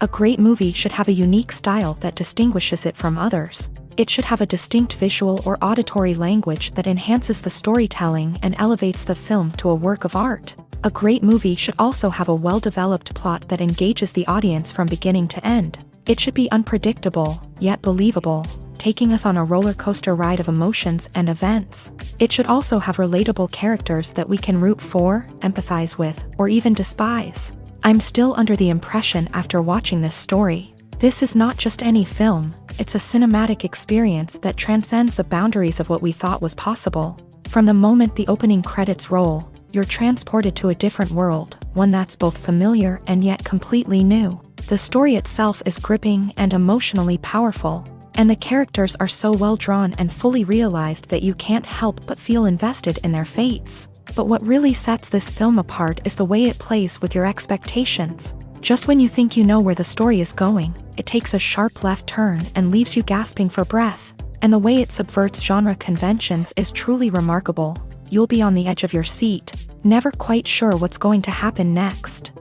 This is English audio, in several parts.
A great movie should have a unique style that distinguishes it from others. It should have a distinct visual or auditory language that enhances the storytelling and elevates the film to a work of art. A great movie should also have a well-developed plot that engages the audience from beginning to end. It should be unpredictable, yet believable, taking us on a roller coaster ride of emotions and events. It should also have relatable characters that we can root for, empathize with, or even despise. I'm still under the impression after watching this story. This is not just any film, it's a cinematic experience that transcends the boundaries of what we thought was possible. From the moment the opening credits roll, you're transported to a different world, one that's both familiar and yet completely new. The story itself is gripping and emotionally powerful, and the characters are so well drawn and fully realized that you can't help but feel invested in their fates. But what really sets this film apart is the way it plays with your expectations. Just when you think you know where the story is going, it takes a sharp left turn and leaves you gasping for breath. And the way it subverts genre conventions is truly remarkable. You'll be on the edge of your seat, never quite sure what's going to happen next.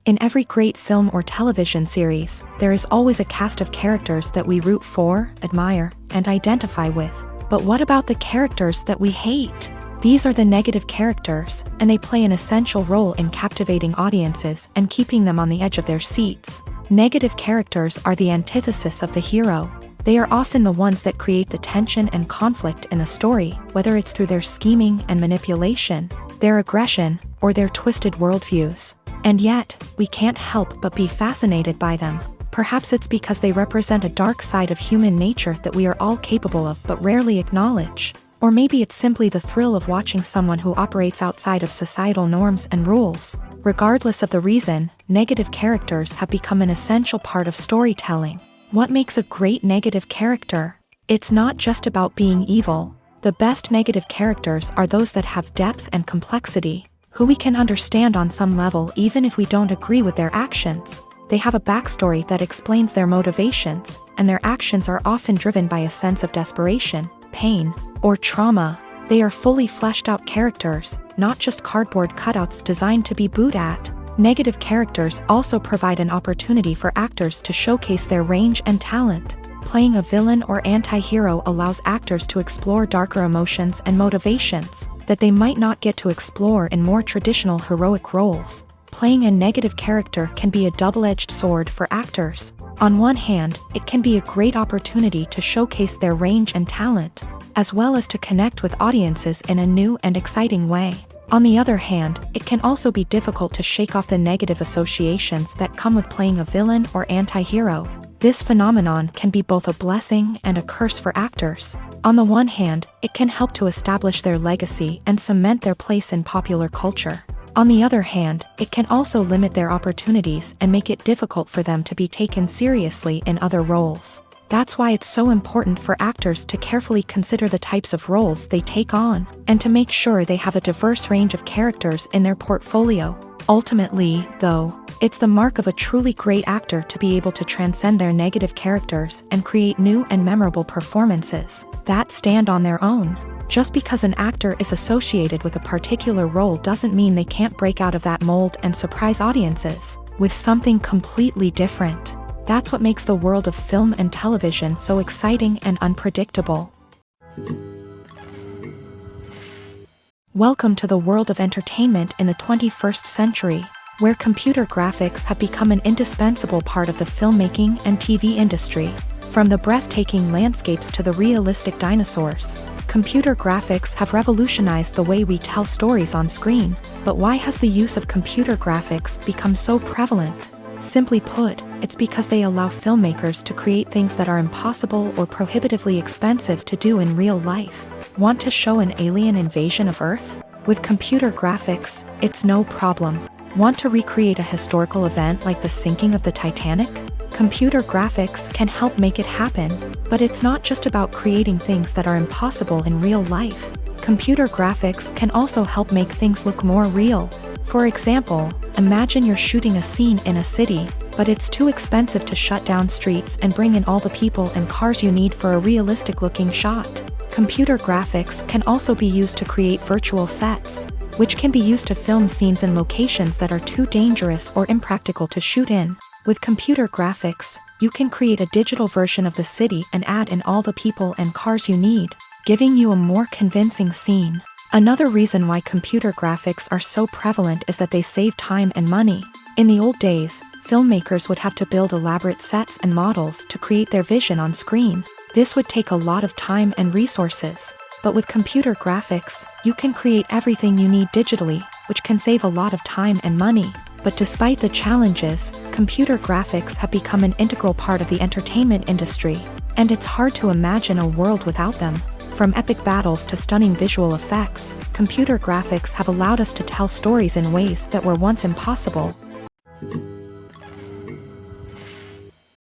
In every great film or television series, there is always a cast of characters that we root for, admire, and identify with. But what about the characters that we hate? These are the negative characters, and they play an essential role in captivating audiences and keeping them on the edge of their seats. Negative characters are the antithesis of the hero. They are often the ones that create the tension and conflict in the story, whether it's through their scheming and manipulation, their aggression, or their twisted worldviews. And yet, we can't help but be fascinated by them. Perhaps it's because they represent a dark side of human nature that we are all capable of but rarely acknowledge. Or maybe it's simply the thrill of watching someone who operates outside of societal norms and rules. Regardless of the reason, negative characters have become an essential part of storytelling. What makes a great negative character? It's not just about being evil. The best negative characters are those that have depth and complexity, who we can understand on some level even if we don't agree with their actions. They have a backstory that explains their motivations, and their actions are often driven by a sense of desperation, pain, or trauma. They are fully fleshed out characters, not just cardboard cutouts designed to be booed at. Negative characters also provide an opportunity for actors to showcase their range and talent. Playing a villain or anti-hero allows actors to explore darker emotions and motivations that they might not get to explore in more traditional heroic roles. Playing a negative character can be a double-edged sword for actors. On one hand, it can be a great opportunity to showcase their range and talent, as well as to connect with audiences in a new and exciting way. On the other hand, it can also be difficult to shake off the negative associations that come with playing a villain or anti-hero. This phenomenon can be both a blessing and a curse for actors. On the one hand, it can help to establish their legacy and cement their place in popular culture. On the other hand, it can also limit their opportunities and make it difficult for them to be taken seriously in other roles. That's why it's so important for actors to carefully consider the types of roles they take on, and to make sure they have a diverse range of characters in their portfolio. Ultimately, though, it's the mark of a truly great actor to be able to transcend their negative characters and create new and memorable performances that stand on their own. Just because an actor is associated with a particular role doesn't mean they can't break out of that mold and surprise audiences with something completely different. That's what makes the world of film and television so exciting and unpredictable. Welcome to the world of entertainment in the 21st century, where computer graphics have become an indispensable part of the filmmaking and TV industry. From the breathtaking landscapes to the realistic dinosaurs, computer graphics have revolutionized the way we tell stories on screen. But why has the use of computer graphics become so prevalent? Simply put, it's because they allow filmmakers to create things that are impossible or prohibitively expensive to do in real life. Want to show an alien invasion of Earth? With computer graphics, it's no problem. Want to recreate a historical event like the sinking of the Titanic? Computer graphics can help make it happen. But it's not just about creating things that are impossible in real life. Computer graphics can also help make things look more real. For example, imagine you're shooting a scene in a city, but it's too expensive to shut down streets and bring in all the people and cars you need for a realistic-looking shot. Computer graphics can also be used to create virtual sets. which can be used to film scenes in locations that are too dangerous or impractical to shoot in. With computer graphics, you can create a digital version of the city and add in all the people and cars you need, giving you a more convincing scene. Another reason why computer graphics are so prevalent is that they save time and money. In the old days, filmmakers would have to build elaborate sets and models to create their vision on screen. This would take a lot of time and resources. But with computer graphics, you can create everything you need digitally, which can save a lot of time and money. But despite the challenges, computer graphics have become an integral part of the entertainment industry, and it's hard to imagine a world without them. From epic battles to stunning visual effects, computer graphics have allowed us to tell stories in ways that were once impossible.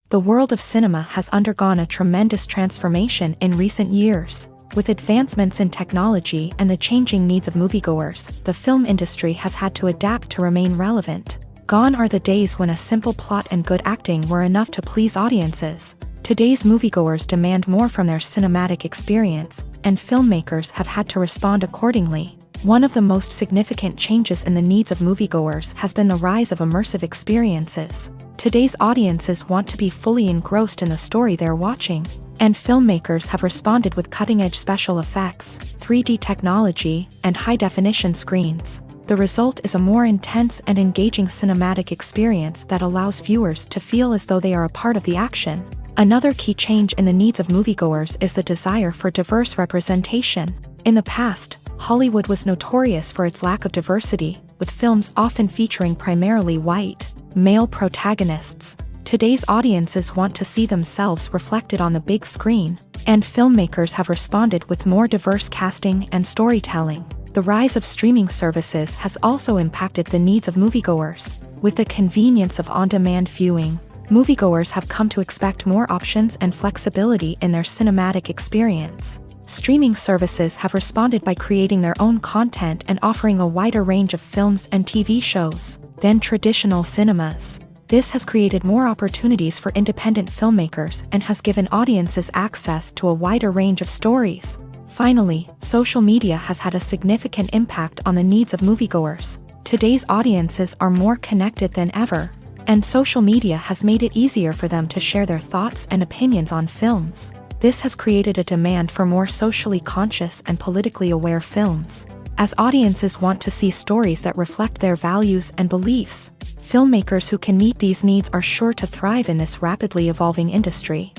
The world of cinema has undergone a tremendous transformation in recent years. With advancements in technology and the changing needs of moviegoers, the film industry has had to adapt to remain relevant. Gone are the days when a simple plot and good acting were enough to please audiences. Today's moviegoers demand more from their cinematic experience, and filmmakers have had to respond accordingly. One of the most significant changes in the needs of moviegoers has been the rise of immersive experiences. Today's audiences want to be fully engrossed in the story they're watching, and filmmakers have responded with cutting-edge special effects, 3D technology, and high-definition screens. The result is a more intense and engaging cinematic experience that allows viewers to feel as though they are a part of the action. Another key change in the needs of moviegoers is the desire for diverse representation. In the past, Hollywood was notorious for its lack of diversity, with films often featuring primarily white, male protagonists. Today's audiences want to see themselves reflected on the big screen, and filmmakers have responded with more diverse casting and storytelling. The rise of streaming services has also impacted the needs of moviegoers. With the convenience of on-demand viewing, moviegoers have come to expect more options and flexibility in their cinematic experience. Streaming services have responded by creating their own content and offering a wider range of films and TV shows than traditional cinemas. This has created more opportunities for independent filmmakers and has given audiences access to a wider range of stories. Finally, social media has had a significant impact on the needs of moviegoers. Today's audiences are more connected than ever, and social media has made it easier for them to share their thoughts and opinions on films. This has created a demand for more socially conscious and politically aware films. As audiences want to see stories that reflect their values and beliefs, filmmakers who can meet these needs are sure to thrive in this rapidly evolving industry.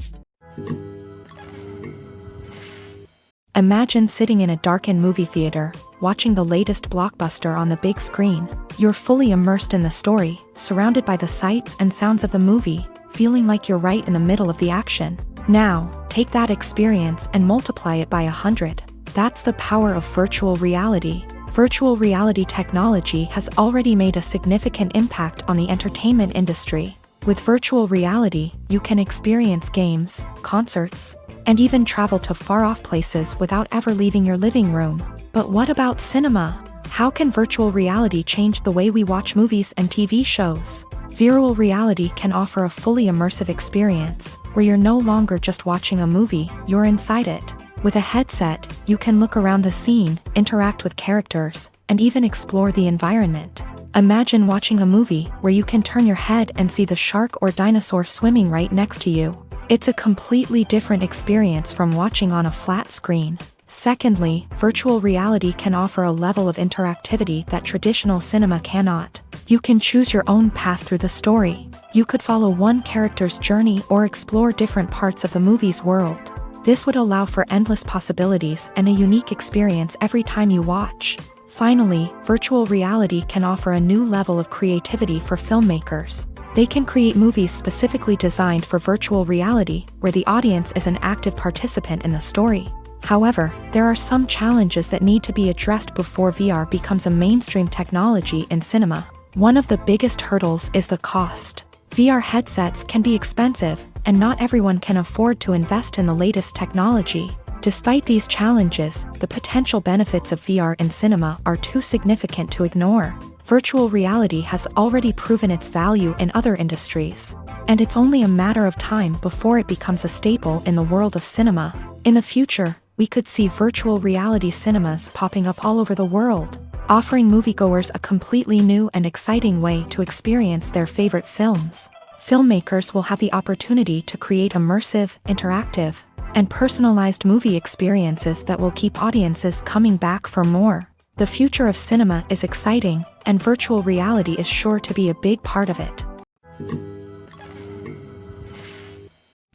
Imagine sitting in a darkened movie theater, watching the latest blockbuster on the big screen. You're fully immersed in the story, surrounded by the sights and sounds of the movie, feeling like you're right in the middle of the action. Now, take that experience and multiply it by 100. That's the power of virtual reality. Virtual reality technology has already made a significant impact on the entertainment industry. With virtual reality, you can experience games, concerts, and even travel to far-off places without ever leaving your living room. But what about cinema? How can virtual reality change the way we watch movies and TV shows? Virtual reality can offer a fully immersive experience, where you're no longer just watching a movie, you're inside it. With a headset, you can look around the scene, interact with characters, and even explore the environment. Imagine watching a movie where you can turn your head and see the shark or dinosaur swimming right next to you. It's a completely different experience from watching on a flat screen. Secondly, virtual reality can offer a level of interactivity that traditional cinema cannot. You can choose your own path through the story. You could follow one character's journey or explore different parts of the movie's world. This would allow for endless possibilities and a unique experience every time you watch. Finally, virtual reality can offer a new level of creativity for filmmakers. They can create movies specifically designed for virtual reality, where the audience is an active participant in the story. However, there are some challenges that need to be addressed before VR becomes a mainstream technology in cinema. One of the biggest hurdles is the cost. VR headsets can be expensive, and not everyone can afford to invest in the latest technology. Despite these challenges, the potential benefits of VR in cinema are too significant to ignore. Virtual reality has already proven its value in other industries, and it's only a matter of time before it becomes a staple in the world of cinema. In the future, we could see virtual reality cinemas popping up all over the world. offering moviegoers a completely new and exciting way to experience their favorite films. Filmmakers will have the opportunity to create immersive, interactive, and personalized movie experiences that will keep audiences coming back for more. The future of cinema is exciting, and virtual reality is sure to be a big part of it.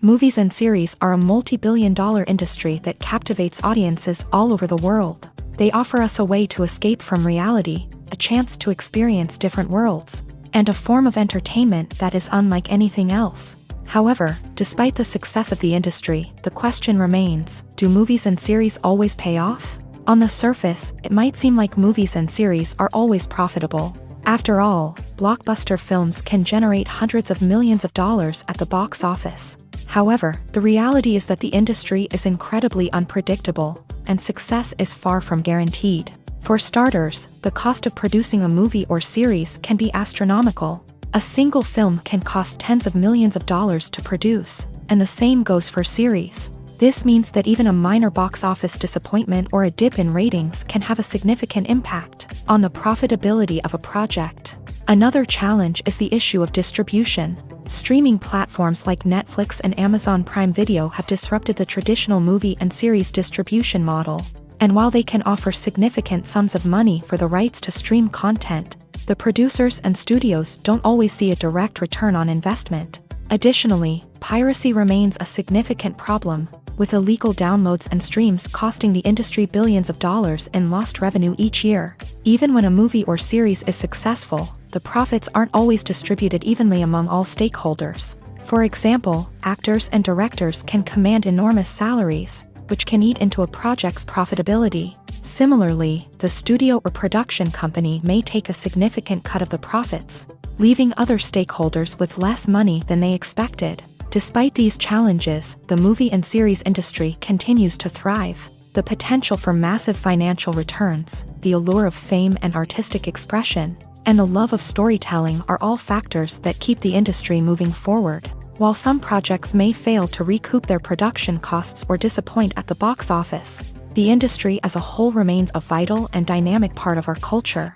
Movies and series are a multi-billion-dollar industry that captivates audiences all over the world. They offer us a way to escape from reality, a chance to experience different worlds, and a form of entertainment that is unlike anything else. However, despite the success of the industry, the question remains, do movies and series always pay off? On the surface, it might seem like movies and series are always profitable. After all, blockbuster films can generate hundreds of millions of dollars at the box office. However, the reality is that the industry is incredibly unpredictable, and success is far from guaranteed. For starters, the cost of producing a movie or series can be astronomical. A single film can cost tens of millions of dollars to produce, and the same goes for series. This means that even a minor box office disappointment or a dip in ratings can have a significant impact on the profitability of a project. Another challenge is the issue of distribution. Streaming platforms like Netflix and Amazon Prime Video have disrupted the traditional movie and series distribution model. And while they can offer significant sums of money for the rights to stream content, the producers and studios don't always see a direct return on investment. Additionally, piracy remains a significant problem, with illegal downloads and streams costing the industry billions of dollars in lost revenue each year. Even when a movie or series is successful, the profits aren't always distributed evenly among all stakeholders. For example, actors and directors can command enormous salaries, which can eat into a project's profitability. Similarly, the studio or production company may take a significant cut of the profits, leaving other stakeholders with less money than they expected. Despite these challenges, the movie and series industry continues to thrive. The potential for massive financial returns, the allure of fame and artistic expression, and the love of storytelling are all factors that keep the industry moving forward. While some projects may fail to recoup their production costs or disappoint at the box office, the industry as a whole remains a vital and dynamic part of our culture.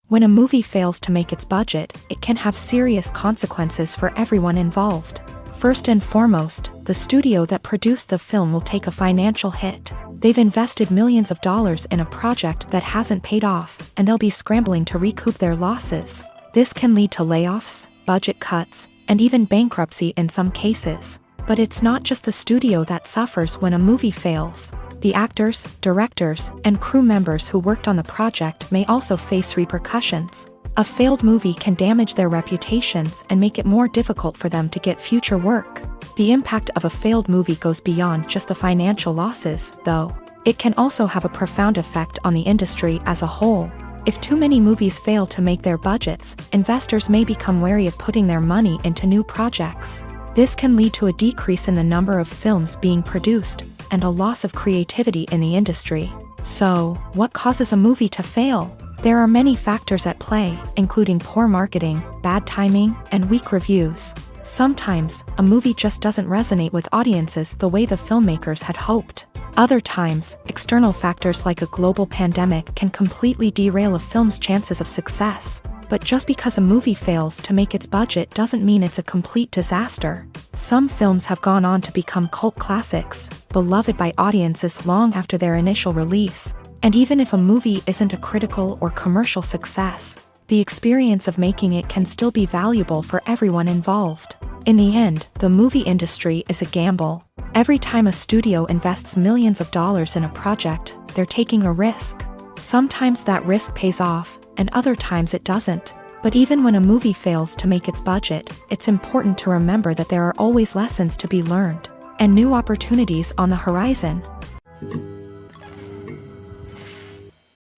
When a movie fails to make its budget, it can have serious consequences for everyone involved. First and foremost, the studio that produced the film will take a financial hit. They've invested millions of dollars in a project that hasn't paid off, and they'll be scrambling to recoup their losses. This can lead to layoffs, budget cuts, and even bankruptcy in some cases. But it's not just the studio that suffers when a movie fails. The actors, directors, and crew members who worked on the project may also face repercussions. A failed movie can damage their reputations and make it more difficult for them to get future work. The impact of a failed movie goes beyond just the financial losses, though. It can also have a profound effect on the industry as a whole. If too many movies fail to make their budgets, investors may become wary of putting their money into new projects. This can lead to a decrease in the number of films being produced, and a loss of creativity in the industry. So, what causes a movie to fail? There are many factors at play, including poor marketing, bad timing, and weak reviews. Sometimes, a movie just doesn't resonate with audiences the way the filmmakers had hoped. Other times, external factors like a global pandemic can completely derail a film's chances of success. But just because a movie fails to make its budget doesn't mean it's a complete disaster. Some films have gone on to become cult classics, beloved by audiences long after their initial release. And even if a movie isn't a critical or commercial success, the experience of making it can still be valuable for everyone involved. In the end, the movie industry is a gamble. Every time a studio invests millions of dollars in a project, they're taking a risk. Sometimes that risk pays off, and other times it doesn't. But even when a movie fails to make its budget, it's important to remember that there are always lessons to be learned, and new opportunities on the horizon.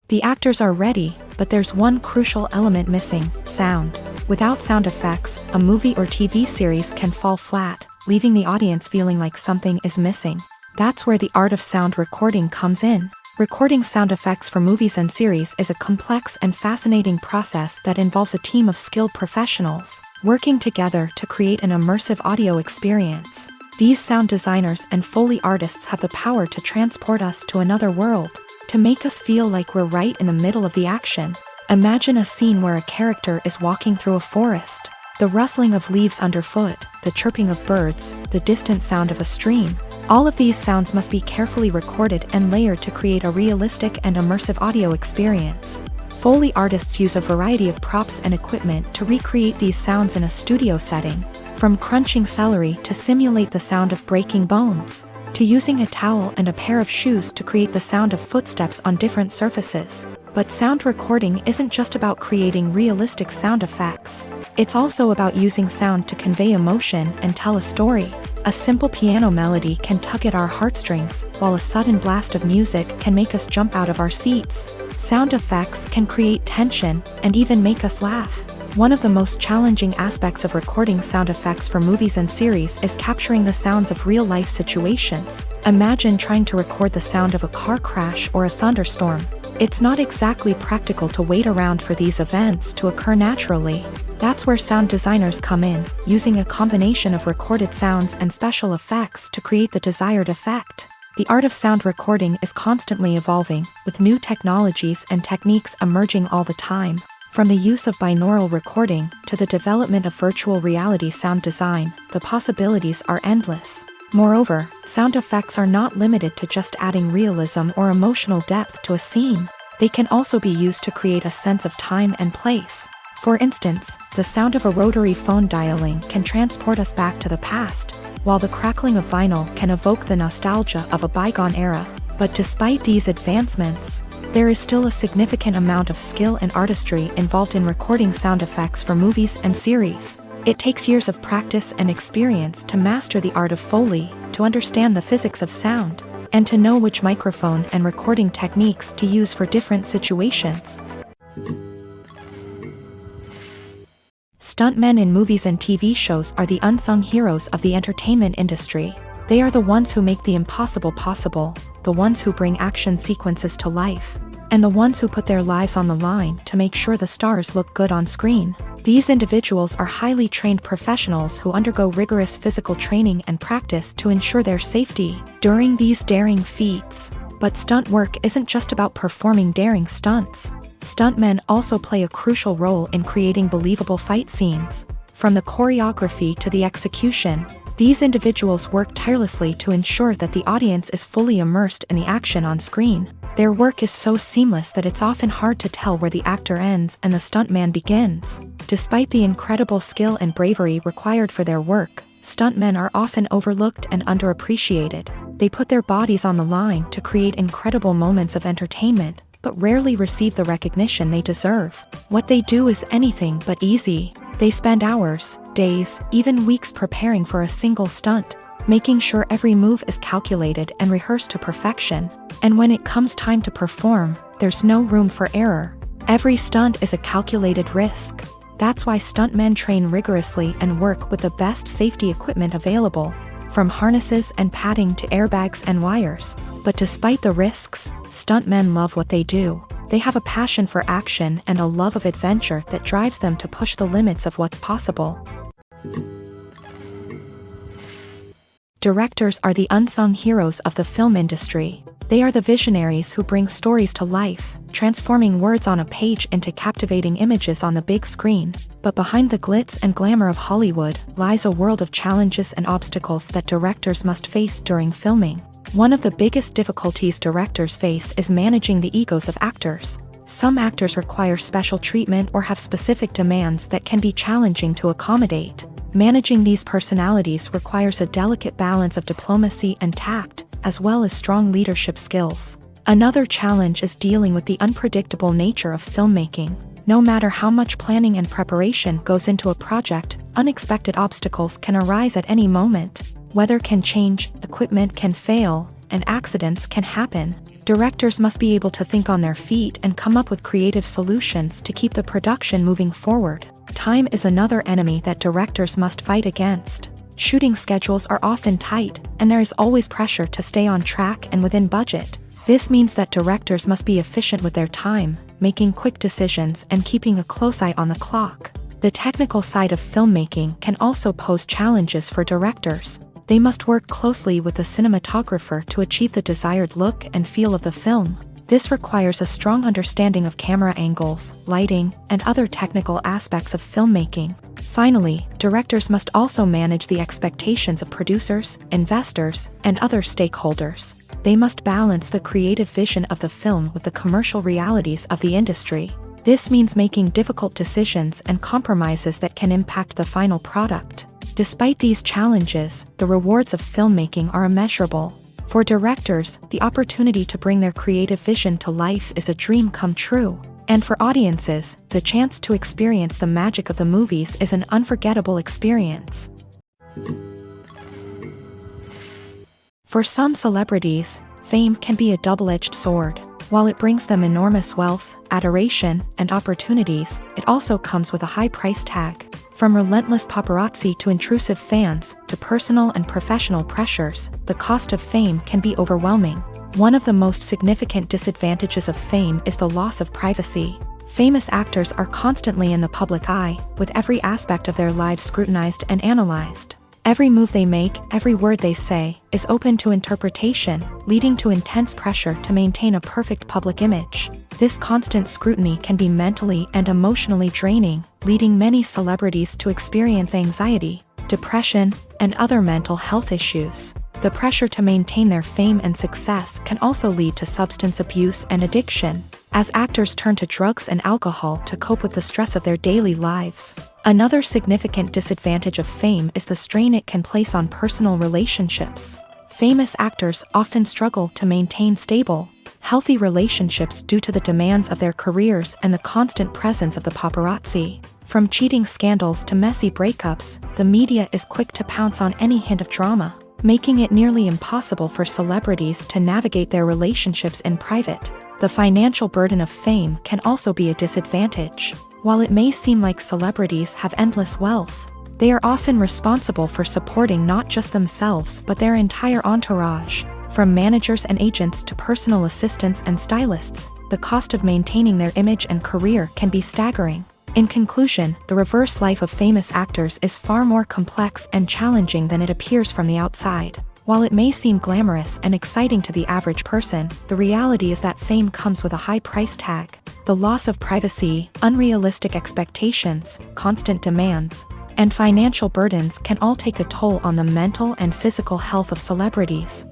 The actors are ready, but there's one crucial element missing: sound. Without sound effects, a movie or TV series can fall flat, leaving the audience feeling like something is missing. That's where the art of sound recording comes in. Recording sound effects for movies and series is a complex and fascinating process that involves a team of skilled professionals working together to create an immersive audio experience. These sound designers and Foley artists have the power to transport us to another world, to make us feel like we're right in the middle of the action. Imagine a scene where a character is walking through a forest. The rustling of leaves underfoot, the chirping of birds, the distant sound of a stream. All of these sounds must be carefully recorded and layered to create a realistic and immersive audio experience. Foley artists use a variety of props and equipment to recreate these sounds in a studio setting, from crunching celery to simulate the sound of breaking bones, to using a towel and a pair of shoes to create the sound of footsteps on different surfaces. But sound recording isn't just about creating realistic sound effects. It's also about using sound to convey emotion and tell a story. A simple piano melody can tug at our heartstrings, while a sudden blast of music can make us jump out of our seats. Sound effects can create tension and even make us laugh. One of the most challenging aspects of recording sound effects for movies and series is capturing the sounds of real-life situations. Imagine trying to record the sound of a car crash or a thunderstorm. It's not exactly practical to wait around for these events to occur naturally. That's where sound designers come in, using a combination of recorded sounds and special effects to create the desired effect. The art of sound recording is constantly evolving, with new technologies and techniques emerging all the time. From the use of binaural recording to the development of virtual reality sound design, the possibilities are endless. Moreover, sound effects are not limited to just adding realism or emotional depth to a scene. They can also be used to create a sense of time and place. For instance, the sound of a rotary phone dialing can transport us back to the past, while the crackling of vinyl can evoke the nostalgia of a bygone era. But despite these advancements, there is still a significant amount of skill and artistry involved in recording sound effects for movies and series. It takes years of practice and experience to master the art of Foley, to understand the physics of sound, and to know which microphone and recording techniques to use for different situations. Stuntmen in movies and TV shows are the unsung heroes of the entertainment industry. They are the ones who make the impossible possible, the ones who bring action sequences to life, and the ones who put their lives on the line to make sure the stars look good on screen. These individuals are highly trained professionals who undergo rigorous physical training and practice to ensure their safety during these daring feats. But stunt work isn't just about performing daring stunts. Stuntmen also play a crucial role in creating believable fight scenes. From the choreography to the execution, these individuals work tirelessly to ensure that the audience is fully immersed in the action on screen. Their work is so seamless that it's often hard to tell where the actor ends and the stuntman begins. Despite the incredible skill and bravery required for their work, stuntmen are often overlooked and underappreciated. They put their bodies on the line to create incredible moments of entertainment, but rarely receive the recognition they deserve. What they do is anything but easy. They spend hours, days, even weeks preparing for a single stunt, making sure every move is calculated and rehearsed to perfection. And when it comes time to perform, there's no room for error. Every stunt is a calculated risk. That's why stuntmen train rigorously and work with the best safety equipment available, from harnesses and padding to airbags and wires. But despite the risks, stuntmen love what they do. They have a passion for action and a love of adventure that drives them to push the limits of what's possible. Directors are the unsung heroes of the film industry. They are the visionaries who bring stories to life, transforming words on a page into captivating images on the big screen. But behind the glitz and glamour of Hollywood lies a world of challenges and obstacles that directors must face during filming. One of the biggest difficulties directors face is managing the egos of actors. Some actors require special treatment or have specific demands that can be challenging to accommodate. Managing these personalities requires a delicate balance of diplomacy and tact, as well as strong leadership skills. Another challenge is dealing with the unpredictable nature of filmmaking. No matter how much planning and preparation goes into a project, unexpected obstacles can arise at any moment. Weather can change, equipment can fail, and accidents can happen. Directors must be able to think on their feet and come up with creative solutions to keep the production moving forward. Time is another enemy that directors must fight against. Shooting schedules are often tight, and there is always pressure to stay on track and within budget. This means that directors must be efficient with their time, making quick decisions and keeping a close eye on the clock. The technical side of filmmaking can also pose challenges for directors. They must work closely with the cinematographer to achieve the desired look and feel of the film. This requires a strong understanding of camera angles, lighting, and other technical aspects of filmmaking. Finally, directors must also manage the expectations of producers, investors, and other stakeholders. They must balance the creative vision of the film with the commercial realities of the industry. This means making difficult decisions and compromises that can impact the final product. Despite these challenges, the rewards of filmmaking are immeasurable. For directors, the opportunity to bring their creative vision to life is a dream come true. And for audiences, the chance to experience the magic of the movies is an unforgettable experience. For some celebrities, fame can be a double-edged sword. While it brings them enormous wealth, adoration, and opportunities, it also comes with a high price tag. From relentless paparazzi to intrusive fans, to personal and professional pressures, the cost of fame can be overwhelming. One of the most significant disadvantages of fame is the loss of privacy. Famous actors are constantly in the public eye, with every aspect of their lives scrutinized and analyzed. Every move they make, every word they say, is open to interpretation, leading to intense pressure to maintain a perfect public image. This constant scrutiny can be mentally and emotionally draining, leading many celebrities to experience anxiety, depression, and other mental health issues. The pressure to maintain their fame and success can also lead to substance abuse and addiction, as actors turn to drugs and alcohol to cope with the stress of their daily lives. Another significant disadvantage of fame is the strain it can place on personal relationships. Famous actors often struggle to maintain stable, healthy relationships due to the demands of their careers and the constant presence of the paparazzi. From cheating scandals to messy breakups, the media is quick to pounce on any hint of drama, making it nearly impossible for celebrities to navigate their relationships in private. The financial burden of fame can also be a disadvantage. While it may seem like celebrities have endless wealth, they are often responsible for supporting not just themselves but their entire entourage. From managers and agents to personal assistants and stylists, the cost of maintaining their image and career can be staggering. In conclusion, the reverse life of famous actors is far more complex and challenging than it appears from the outside. While it may seem glamorous and exciting to the average person, the reality is that fame comes with a high price tag. The loss of privacy, unrealistic expectations, constant demands, and financial burdens can all take a toll on the mental and physical health of celebrities.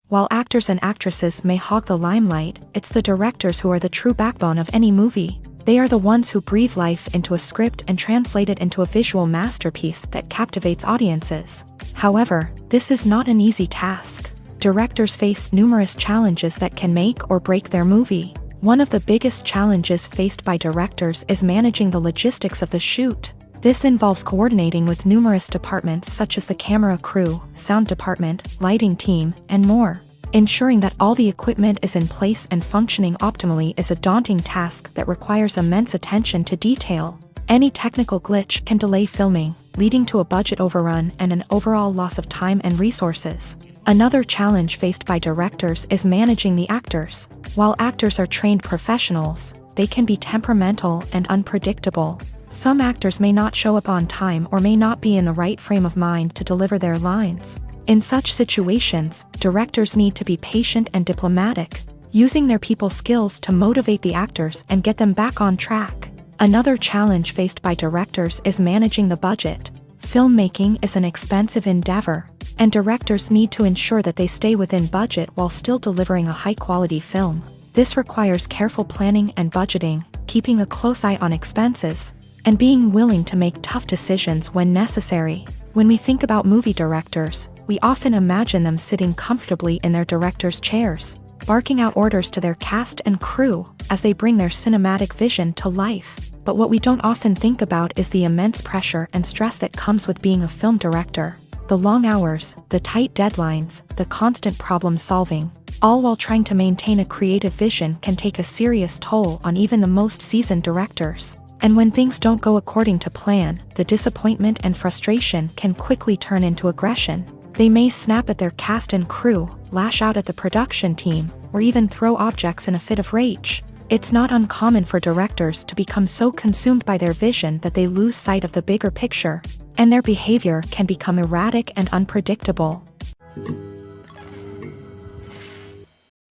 While actors and actresses may hog the limelight, it's the directors who are the true backbone of any movie. They are the ones who breathe life into a script and translate it into a visual masterpiece that captivates audiences. However, this is not an easy task. Directors face numerous challenges that can make or break their movie. One of the biggest challenges faced by directors is managing the logistics of the shoot. This involves coordinating with numerous departments such as the camera crew, sound department, lighting team, and more. Ensuring that all the equipment is in place and functioning optimally is a daunting task that requires immense attention to detail. Any technical glitch can delay filming, leading to a budget overrun and an overall loss of time and resources. Another challenge faced by directors is managing the actors. While actors are trained professionals, they can be temperamental and unpredictable. Some actors may not show up on time or may not be in the right frame of mind to deliver their lines. In such situations, directors need to be patient and diplomatic, using their people skills to motivate the actors and get them back on track. Another challenge faced by directors is managing the budget. Filmmaking is an expensive endeavor, and directors need to ensure that they stay within budget while still delivering a high-quality film. This requires careful planning and budgeting, keeping a close eye on expenses, and being willing to make tough decisions when necessary. When we think about movie directors, we often imagine them sitting comfortably in their director's chairs, barking out orders to their cast and crew as they bring their cinematic vision to life. But what we don't often think about is the immense pressure and stress that comes with being a film director. The long hours, the tight deadlines, the constant problem solving, all while trying to maintain a creative vision can take a serious toll on even the most seasoned directors. And when things don't go according to plan, the disappointment and frustration can quickly turn into aggression. They may snap at their cast and crew, lash out at the production team, or even throw objects in a fit of rage. It's not uncommon for directors to become so consumed by their vision that they lose sight of the bigger picture. and their behavior can become erratic and unpredictable.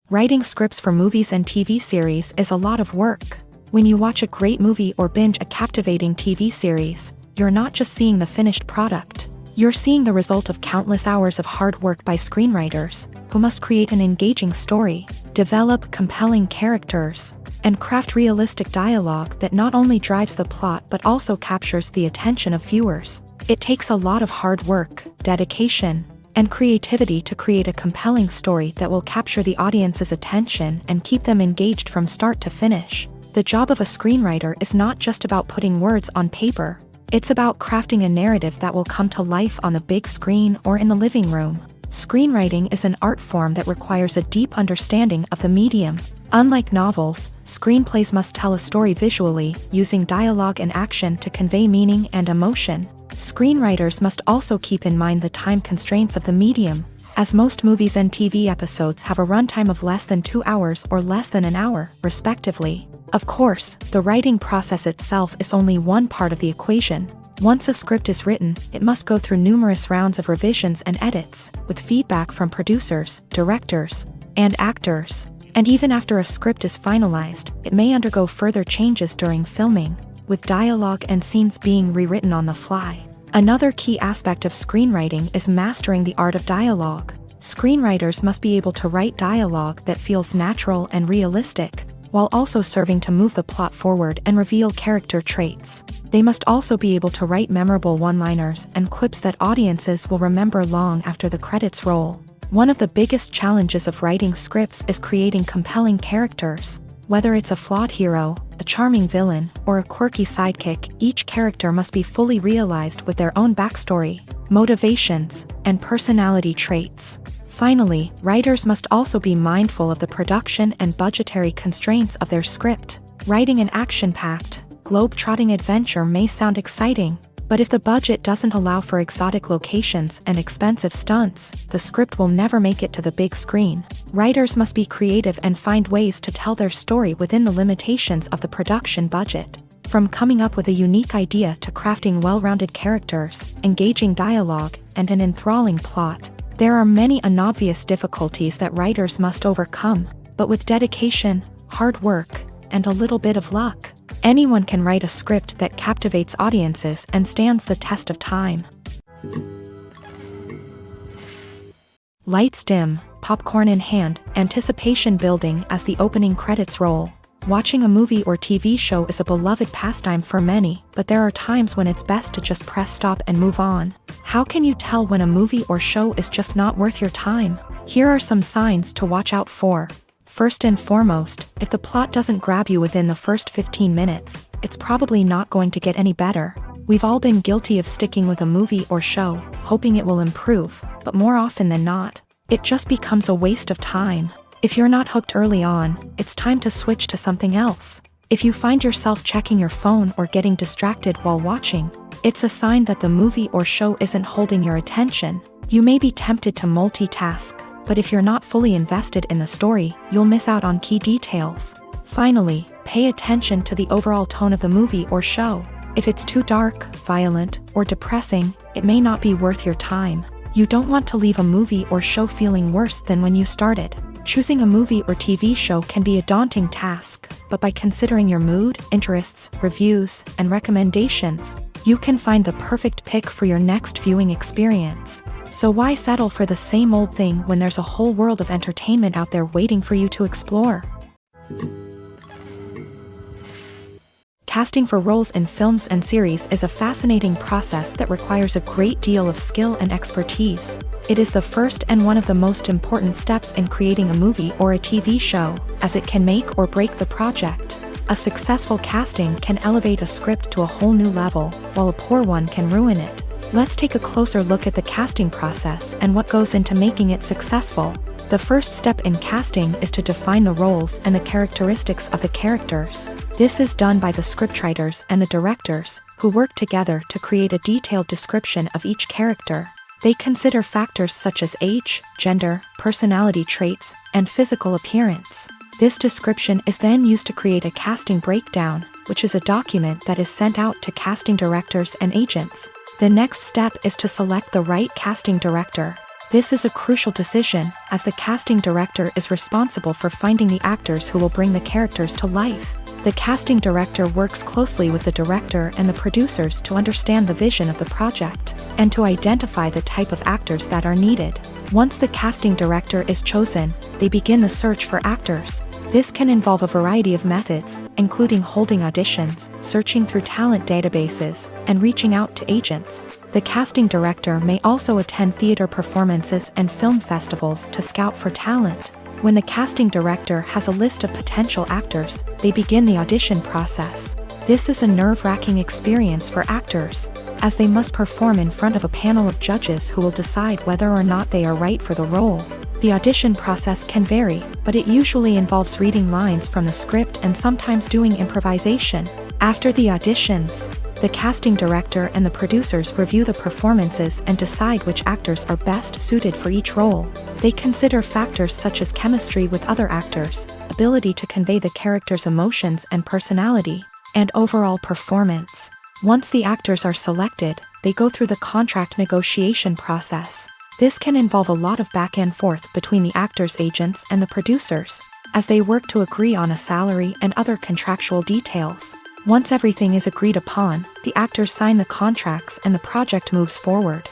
Writing scripts for movies and TV series is a lot of work. When you watch a great movie or binge a captivating TV series, you're not just seeing the finished product. You're seeing the result of countless hours of hard work by screenwriters, who must create an engaging story, develop compelling characters, and craft realistic dialogue that not only drives the plot but also captures the attention of viewers. It takes a lot of hard work, dedication, and creativity to create a compelling story that will capture the audience's attention and keep them engaged from start to finish. The job of a screenwriter is not just about putting words on paper. It's about crafting a narrative that will come to life on the big screen or in the living room. Screenwriting is an art form that requires a deep understanding of the medium. Unlike novels, screenplays must tell a story visually, using dialogue and action to convey meaning and emotion. Screenwriters must also keep in mind the time constraints of the medium, as most movies and TV episodes have a runtime of less than 2 hours or less than an hour, respectively. Of course, the writing process itself is only one part of the equation. Once a script is written, it must go through numerous rounds of revisions and edits, with feedback from producers, directors, and actors. And even after a script is finalized, it may undergo further changes during filming, with dialogue and scenes being rewritten on the fly. Another key aspect of screenwriting is mastering the art of dialogue. Screenwriters must be able to write dialogue that feels natural and realistic, while also serving to move the plot forward and reveal character traits. They must also be able to write memorable one-liners and quips that audiences will remember long after the credits roll. One of the biggest challenges of writing scripts is creating compelling characters. Whether it's a flawed hero, a charming villain, or a quirky sidekick, each character must be fully realized with their own backstory, motivations, and personality traits. Finally, writers must also be mindful of the production and budgetary constraints of their script. Writing an action-packed, globe-trotting adventure may sound exciting, but if the budget doesn't allow for exotic locations and expensive stunts, the script will never make it to the big screen. Writers must be creative and find ways to tell their story within the limitations of the production budget. From coming up with a unique idea to crafting well-rounded characters, engaging dialogue, and an enthralling plot, there are many unobvious difficulties that writers must overcome, but with dedication, hard work, and a little bit of luck, anyone can write a script that captivates audiences and stands the test of time. Lights dim, popcorn in hand, anticipation building as the opening credits roll. Watching a movie or TV show is a beloved pastime for many, but there are times when it's best to just press stop and move on. How can you tell when a movie or show is just not worth your time? Here are some signs to watch out for. First and foremost, if the plot doesn't grab you within the first 15 minutes, it's probably not going to get any better. We've all been guilty of sticking with a movie or show, hoping it will improve, but more often than not, it just becomes a waste of time. If you're not hooked early on, it's time to switch to something else. If you find yourself checking your phone or getting distracted while watching, it's a sign that the movie or show isn't holding your attention. You may be tempted to multitask, but if you're not fully invested in the story, you'll miss out on key details. Finally, pay attention to the overall tone of the movie or show. If it's too dark, violent, or depressing, it may not be worth your time. You don't want to leave a movie or show feeling worse than when you started. Choosing a movie or TV show can be a daunting task, but by considering your mood, interests, reviews, and recommendations, you can find the perfect pick for your next viewing experience. So why settle for the same old thing when there's a whole world of entertainment out there waiting for you to explore? Casting for roles in films and series is a fascinating process that requires a great deal of skill and expertise. It is the first and one of the most important steps in creating a movie or a TV show, as it can make or break the project. A successful casting can elevate a script to a whole new level, while a poor one can ruin it. Let's take a closer look at the casting process and what goes into making it successful. The first step in casting is to define the roles and the characteristics of the characters. This is done by the scriptwriters and the directors, who work together to create a detailed description of each character. They consider factors such as age, gender, personality traits, and physical appearance. This description is then used to create a casting breakdown, which is a document that is sent out to casting directors and agents. The next step is to select the right casting director. This is a crucial decision, as the casting director is responsible for finding the actors who will bring the characters to life. The casting director works closely with the director and the producers to understand the vision of the project, and to identify the type of actors that are needed. Once the casting director is chosen, they begin the search for actors. This can involve a variety of methods, including holding auditions, searching through talent databases, and reaching out to agents. The casting director may also attend theater performances and film festivals to scout for talent. When the casting director has a list of potential actors, they begin the audition process. This is a nerve-wracking experience for actors, as they must perform in front of a panel of judges who will decide whether or not they are right for the role. The audition process can vary, but it usually involves reading lines from the script and sometimes doing improvisation. After the auditions, the casting director and the producers review the performances and decide which actors are best suited for each role. They consider factors such as chemistry with other actors, ability to convey the character's emotions and personality, and overall performance. Once the actors are selected, they go through the contract negotiation process. This can involve a lot of back and forth between the actors' agents and the producers, as they work to agree on a salary and other contractual details. Once everything is agreed upon, the actors sign the contracts and the project moves forward.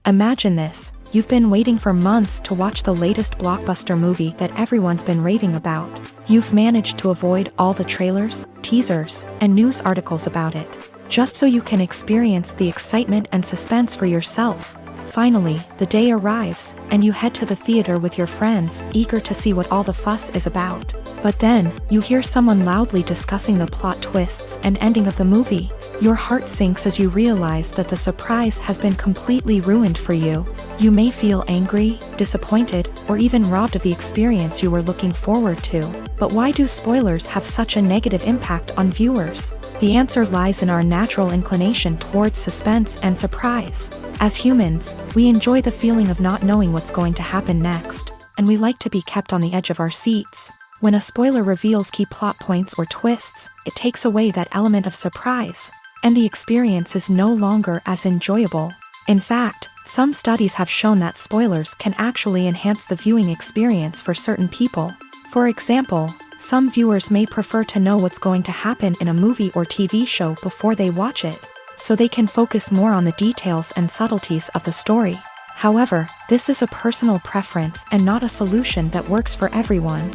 Imagine this: you've been waiting for months to watch the latest blockbuster movie that everyone's been raving about. You've managed to avoid all the trailers, teasers, and news articles about it, just so you can experience the excitement and suspense for yourself. Finally, the day arrives, and you head to the theater with your friends, eager to see what all the fuss is about. But then, you hear someone loudly discussing the plot twists and ending of the movie. Your heart sinks as you realize that the surprise has been completely ruined for you. You may feel angry, disappointed, or even robbed of the experience you were looking forward to. But why do spoilers have such a negative impact on viewers? The answer lies in our natural inclination towards suspense and surprise. As humans, we enjoy the feeling of not knowing what's going to happen next, and we like to be kept on the edge of our seats. When a spoiler reveals key plot points or twists, it takes away that element of surprise, and the experience is no longer as enjoyable. In fact, some studies have shown that spoilers can actually enhance the viewing experience for certain people. For example, some viewers may prefer to know what's going to happen in a movie or TV show before they watch it, so they can focus more on the details and subtleties of the story. However, this is a personal preference and not a solution that works for everyone.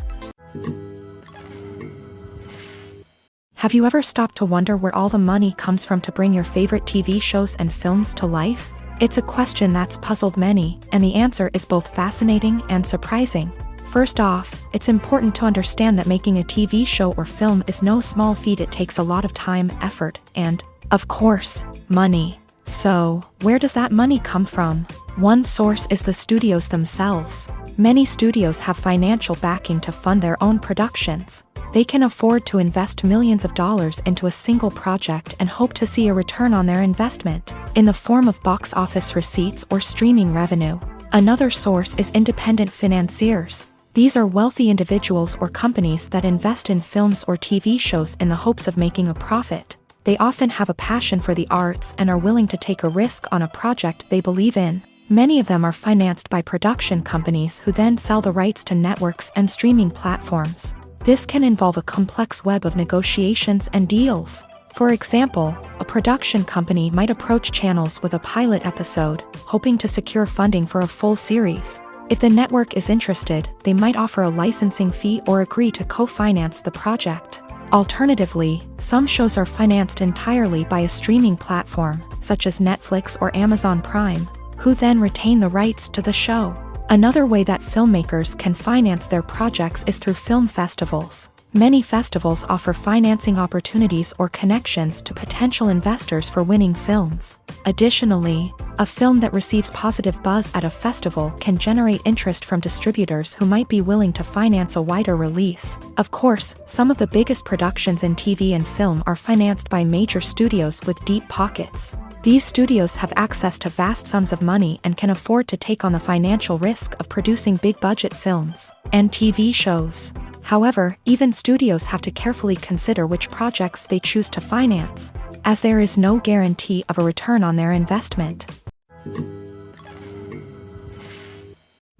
Have you ever stopped to wonder where all the money comes from to bring your favorite TV shows and films to life? It's a question that's puzzled many, and the answer is both fascinating and surprising. First off, it's important to understand that making a TV show or film is no small feat. It takes a lot of time, effort, and, of course, money. So, where does that money come from? One source is the studios themselves. Many studios have financial backing to fund their own productions. They can afford to invest millions of dollars into a single project and hope to see a return on their investment, in the form of box office receipts or streaming revenue. Another source is independent financiers. These are wealthy individuals or companies that invest in films or TV shows in the hopes of making a profit. They often have a passion for the arts and are willing to take a risk on a project they believe in. Many of them are financed by production companies who then sell the rights to networks and streaming platforms. This can involve a complex web of negotiations and deals. For example, a production company might approach channels with a pilot episode, hoping to secure funding for a full series. If the network is interested, they might offer a licensing fee or agree to co-finance the project. Alternatively, some shows are financed entirely by a streaming platform, such as Netflix or Amazon Prime, who then retain the rights to the show. Another way that filmmakers can finance their projects is through film festivals. Many festivals offer financing opportunities or connections to potential investors for winning films. Additionally, a film that receives positive buzz at a festival can generate interest from distributors who might be willing to finance a wider release. Of course, some of the biggest productions in TV and film are financed by major studios with deep pockets. These studios have access to vast sums of money and can afford to take on the financial risk of producing big-budget films and TV shows. However, even studios have to carefully consider which projects they choose to finance, as there is no guarantee of a return on their investment.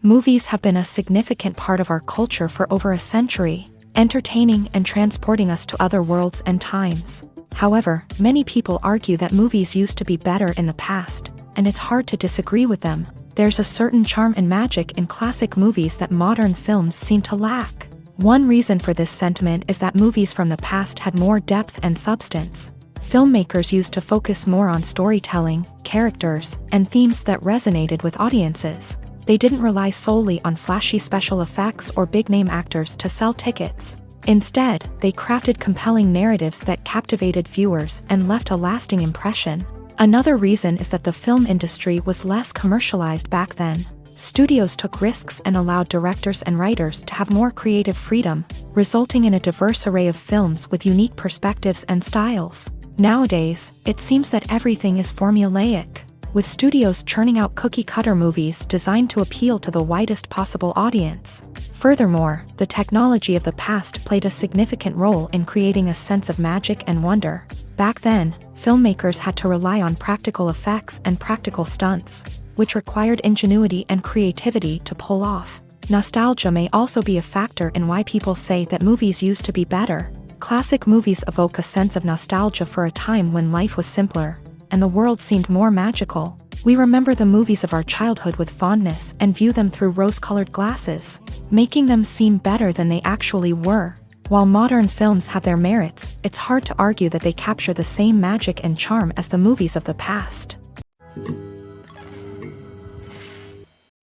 Movies have been a significant part of our culture for over a century, entertaining and transporting us to other worlds and times. However, many people argue that movies used to be better in the past, and it's hard to disagree with them. There's a certain charm and magic in classic movies that modern films seem to lack. One reason for this sentiment is that movies from the past had more depth and substance. Filmmakers used to focus more on storytelling, characters, and themes that resonated with audiences. They didn't rely solely on flashy special effects or big-name actors to sell tickets. Instead, they crafted compelling narratives that captivated viewers and left a lasting impression. Another reason is that the film industry was less commercialized back then. Studios took risks and allowed directors and writers to have more creative freedom, resulting in a diverse array of films with unique perspectives and styles. Nowadays, it seems that everything is formulaic, with studios churning out cookie-cutter movies designed to appeal to the widest possible audience. Furthermore, the technology of the past played a significant role in creating a sense of magic and wonder. Back then, filmmakers had to rely on practical effects and practical stunts, which required ingenuity and creativity to pull off. Nostalgia may also be a factor in why people say that movies used to be better. Classic movies evoke a sense of nostalgia for a time when life was simpler, and the world seemed more magical. We remember the movies of our childhood with fondness and view them through rose-colored glasses, making them seem better than they actually were. While modern films have their merits, it's hard to argue that they capture the same magic and charm as the movies of the past.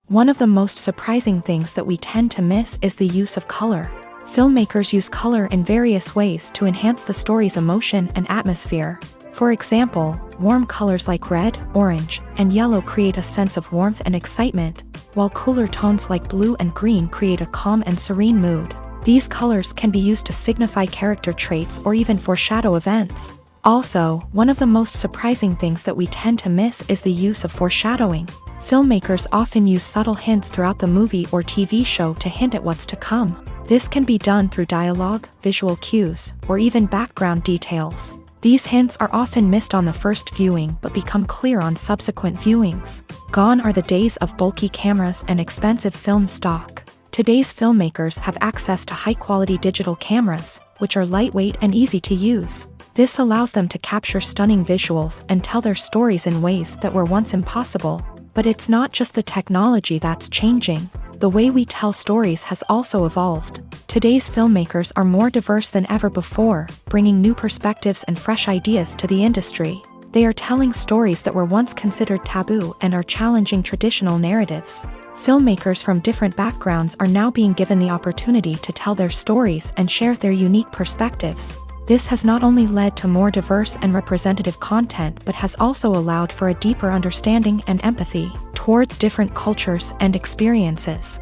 One of the most surprising things that we tend to miss is the use of color. Filmmakers use color in various ways to enhance the story's emotion and atmosphere. For example, warm colors like red, orange, and yellow create a sense of warmth and excitement, while cooler tones like blue and green create a calm and serene mood. These colors can be used to signify character traits or even foreshadow events. Also, one of the most surprising things that we tend to miss is the use of foreshadowing. Filmmakers often use subtle hints throughout the movie or TV show to hint at what's to come. This can be done through dialogue, visual cues, or even background details. These hints are often missed on the first viewing but become clear on subsequent viewings. Gone are the days of bulky cameras and expensive film stock. Today's filmmakers have access to high-quality digital cameras, which are lightweight and easy to use. This allows them to capture stunning visuals and tell their stories in ways that were once impossible. But it's not just the technology that's changing. The way we tell stories has also evolved. Today's filmmakers are more diverse than ever before, bringing new perspectives and fresh ideas to the industry. They are telling stories that were once considered taboo and are challenging traditional narratives. Filmmakers from different backgrounds are now being given the opportunity to tell their stories and share their unique perspectives. This has not only led to more diverse and representative content but has also allowed for a deeper understanding and empathy towards different cultures and experiences.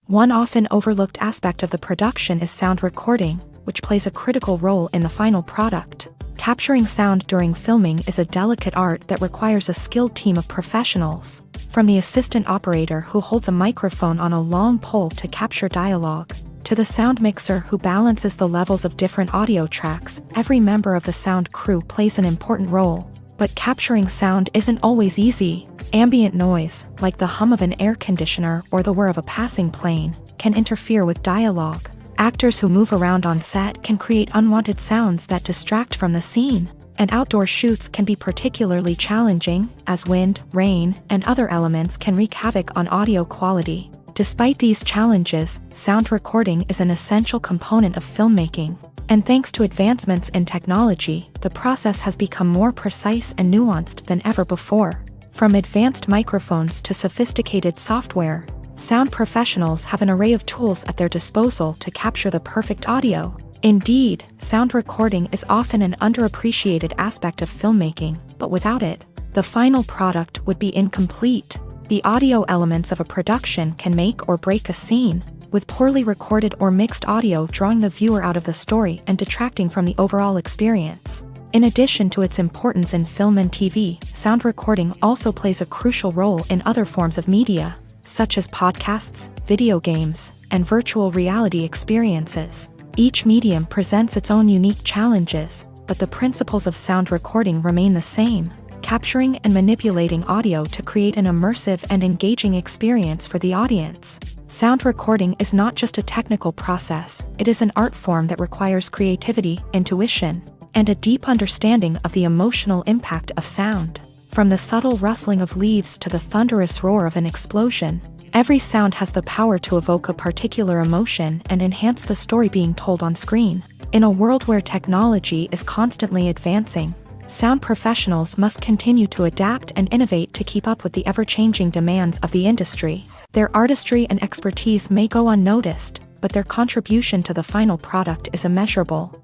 One often overlooked aspect of the production is sound recording, which plays a critical role in the final product. Capturing sound during filming is a delicate art that requires a skilled team of professionals, from the assistant operator who holds a microphone on a long pole to capture dialogue, to the sound mixer who balances the levels of different audio tracks. Every member of the sound crew plays an important role. But capturing sound isn't always easy. Ambient noise, like the hum of an air conditioner or the whir of a passing plane, can interfere with dialogue. Actors who move around on set can create unwanted sounds that distract from the scene. And outdoor shoots can be particularly challenging, as wind, rain, and other elements can wreak havoc on audio quality. Despite these challenges, sound recording is an essential component of filmmaking. And thanks to advancements in technology, the process has become more precise and nuanced than ever before. From advanced microphones to sophisticated software, sound professionals have an array of tools at their disposal to capture the perfect audio. Indeed, sound recording is often an underappreciated aspect of filmmaking, but without it, the final product would be incomplete. The audio elements of a production can make or break a scene, with poorly recorded or mixed audio drawing the viewer out of the story and detracting from the overall experience. In addition to its importance in film and TV, sound recording also plays a crucial role in other forms of media. such as podcasts, video games, and virtual reality experiences. Each medium presents its own unique challenges, but the principles of sound recording remain the same, capturing and manipulating audio to create an immersive and engaging experience for the audience. Sound recording is not just a technical process, it is an art form that requires creativity, intuition, and a deep understanding of the emotional impact of sound. From the subtle rustling of leaves to the thunderous roar of an explosion, every sound has the power to evoke a particular emotion and enhance the story being told on screen. In a world where technology is constantly advancing, sound professionals must continue to adapt and innovate to keep up with the ever-changing demands of the industry. Their artistry and expertise may go unnoticed, but their contribution to the final product is immeasurable.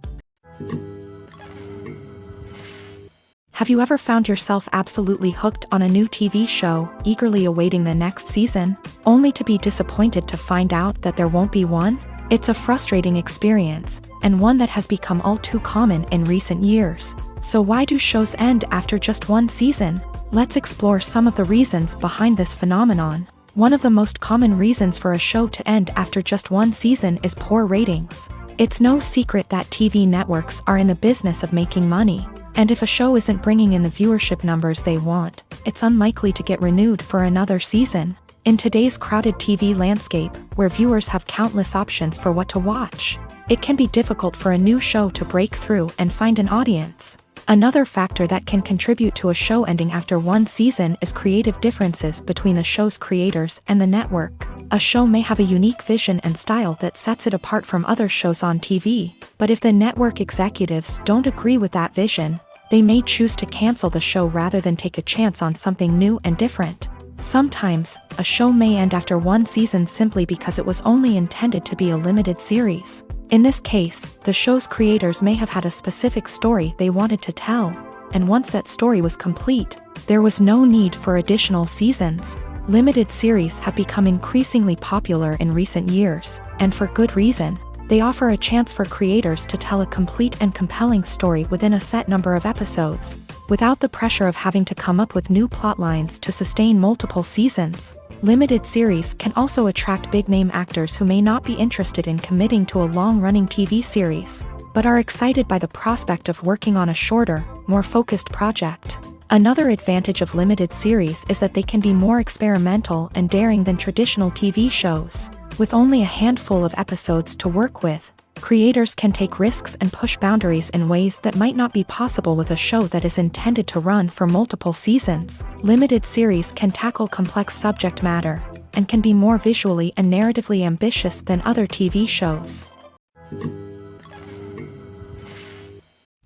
Have you ever found yourself absolutely hooked on a new TV show, eagerly awaiting the next season, only to be disappointed to find out that there won't be one? It's a frustrating experience, and one that has become all too common in recent years. So why do shows end after just one season? Let's explore some of the reasons behind this phenomenon. One of the most common reasons for a show to end after just one season is poor ratings. It's no secret that TV networks are in the business of making money. And if a show isn't bringing in the viewership numbers they want, it's unlikely to get renewed for another season. In today's crowded TV landscape, where viewers have countless options for what to watch, it can be difficult for a new show to break through and find an audience. Another factor that can contribute to a show ending after one season is creative differences between the show's creators and the network. A show may have a unique vision and style that sets it apart from other shows on TV, but if the network executives don't agree with that vision, they may choose to cancel the show rather than take a chance on something new and different. Sometimes, a show may end after one season simply because it was only intended to be a limited series. In this case, the show's creators may have had a specific story they wanted to tell, and once that story was complete, there was no need for additional seasons. Limited series have become increasingly popular in recent years, and for good reason. They offer a chance for creators to tell a complete and compelling story within a set number of episodes, without the pressure of having to come up with new plot lines to sustain multiple seasons. Limited series can also attract big-name actors who may not be interested in committing to a long-running TV series, but are excited by the prospect of working on a shorter, more focused project. Another advantage of limited series is that they can be more experimental and daring than traditional TV shows. With only a handful of episodes to work with, creators can take risks and push boundaries in ways that might not be possible with a show that is intended to run for multiple seasons. Limited series can tackle complex subject matter, and can be more visually and narratively ambitious than other TV shows.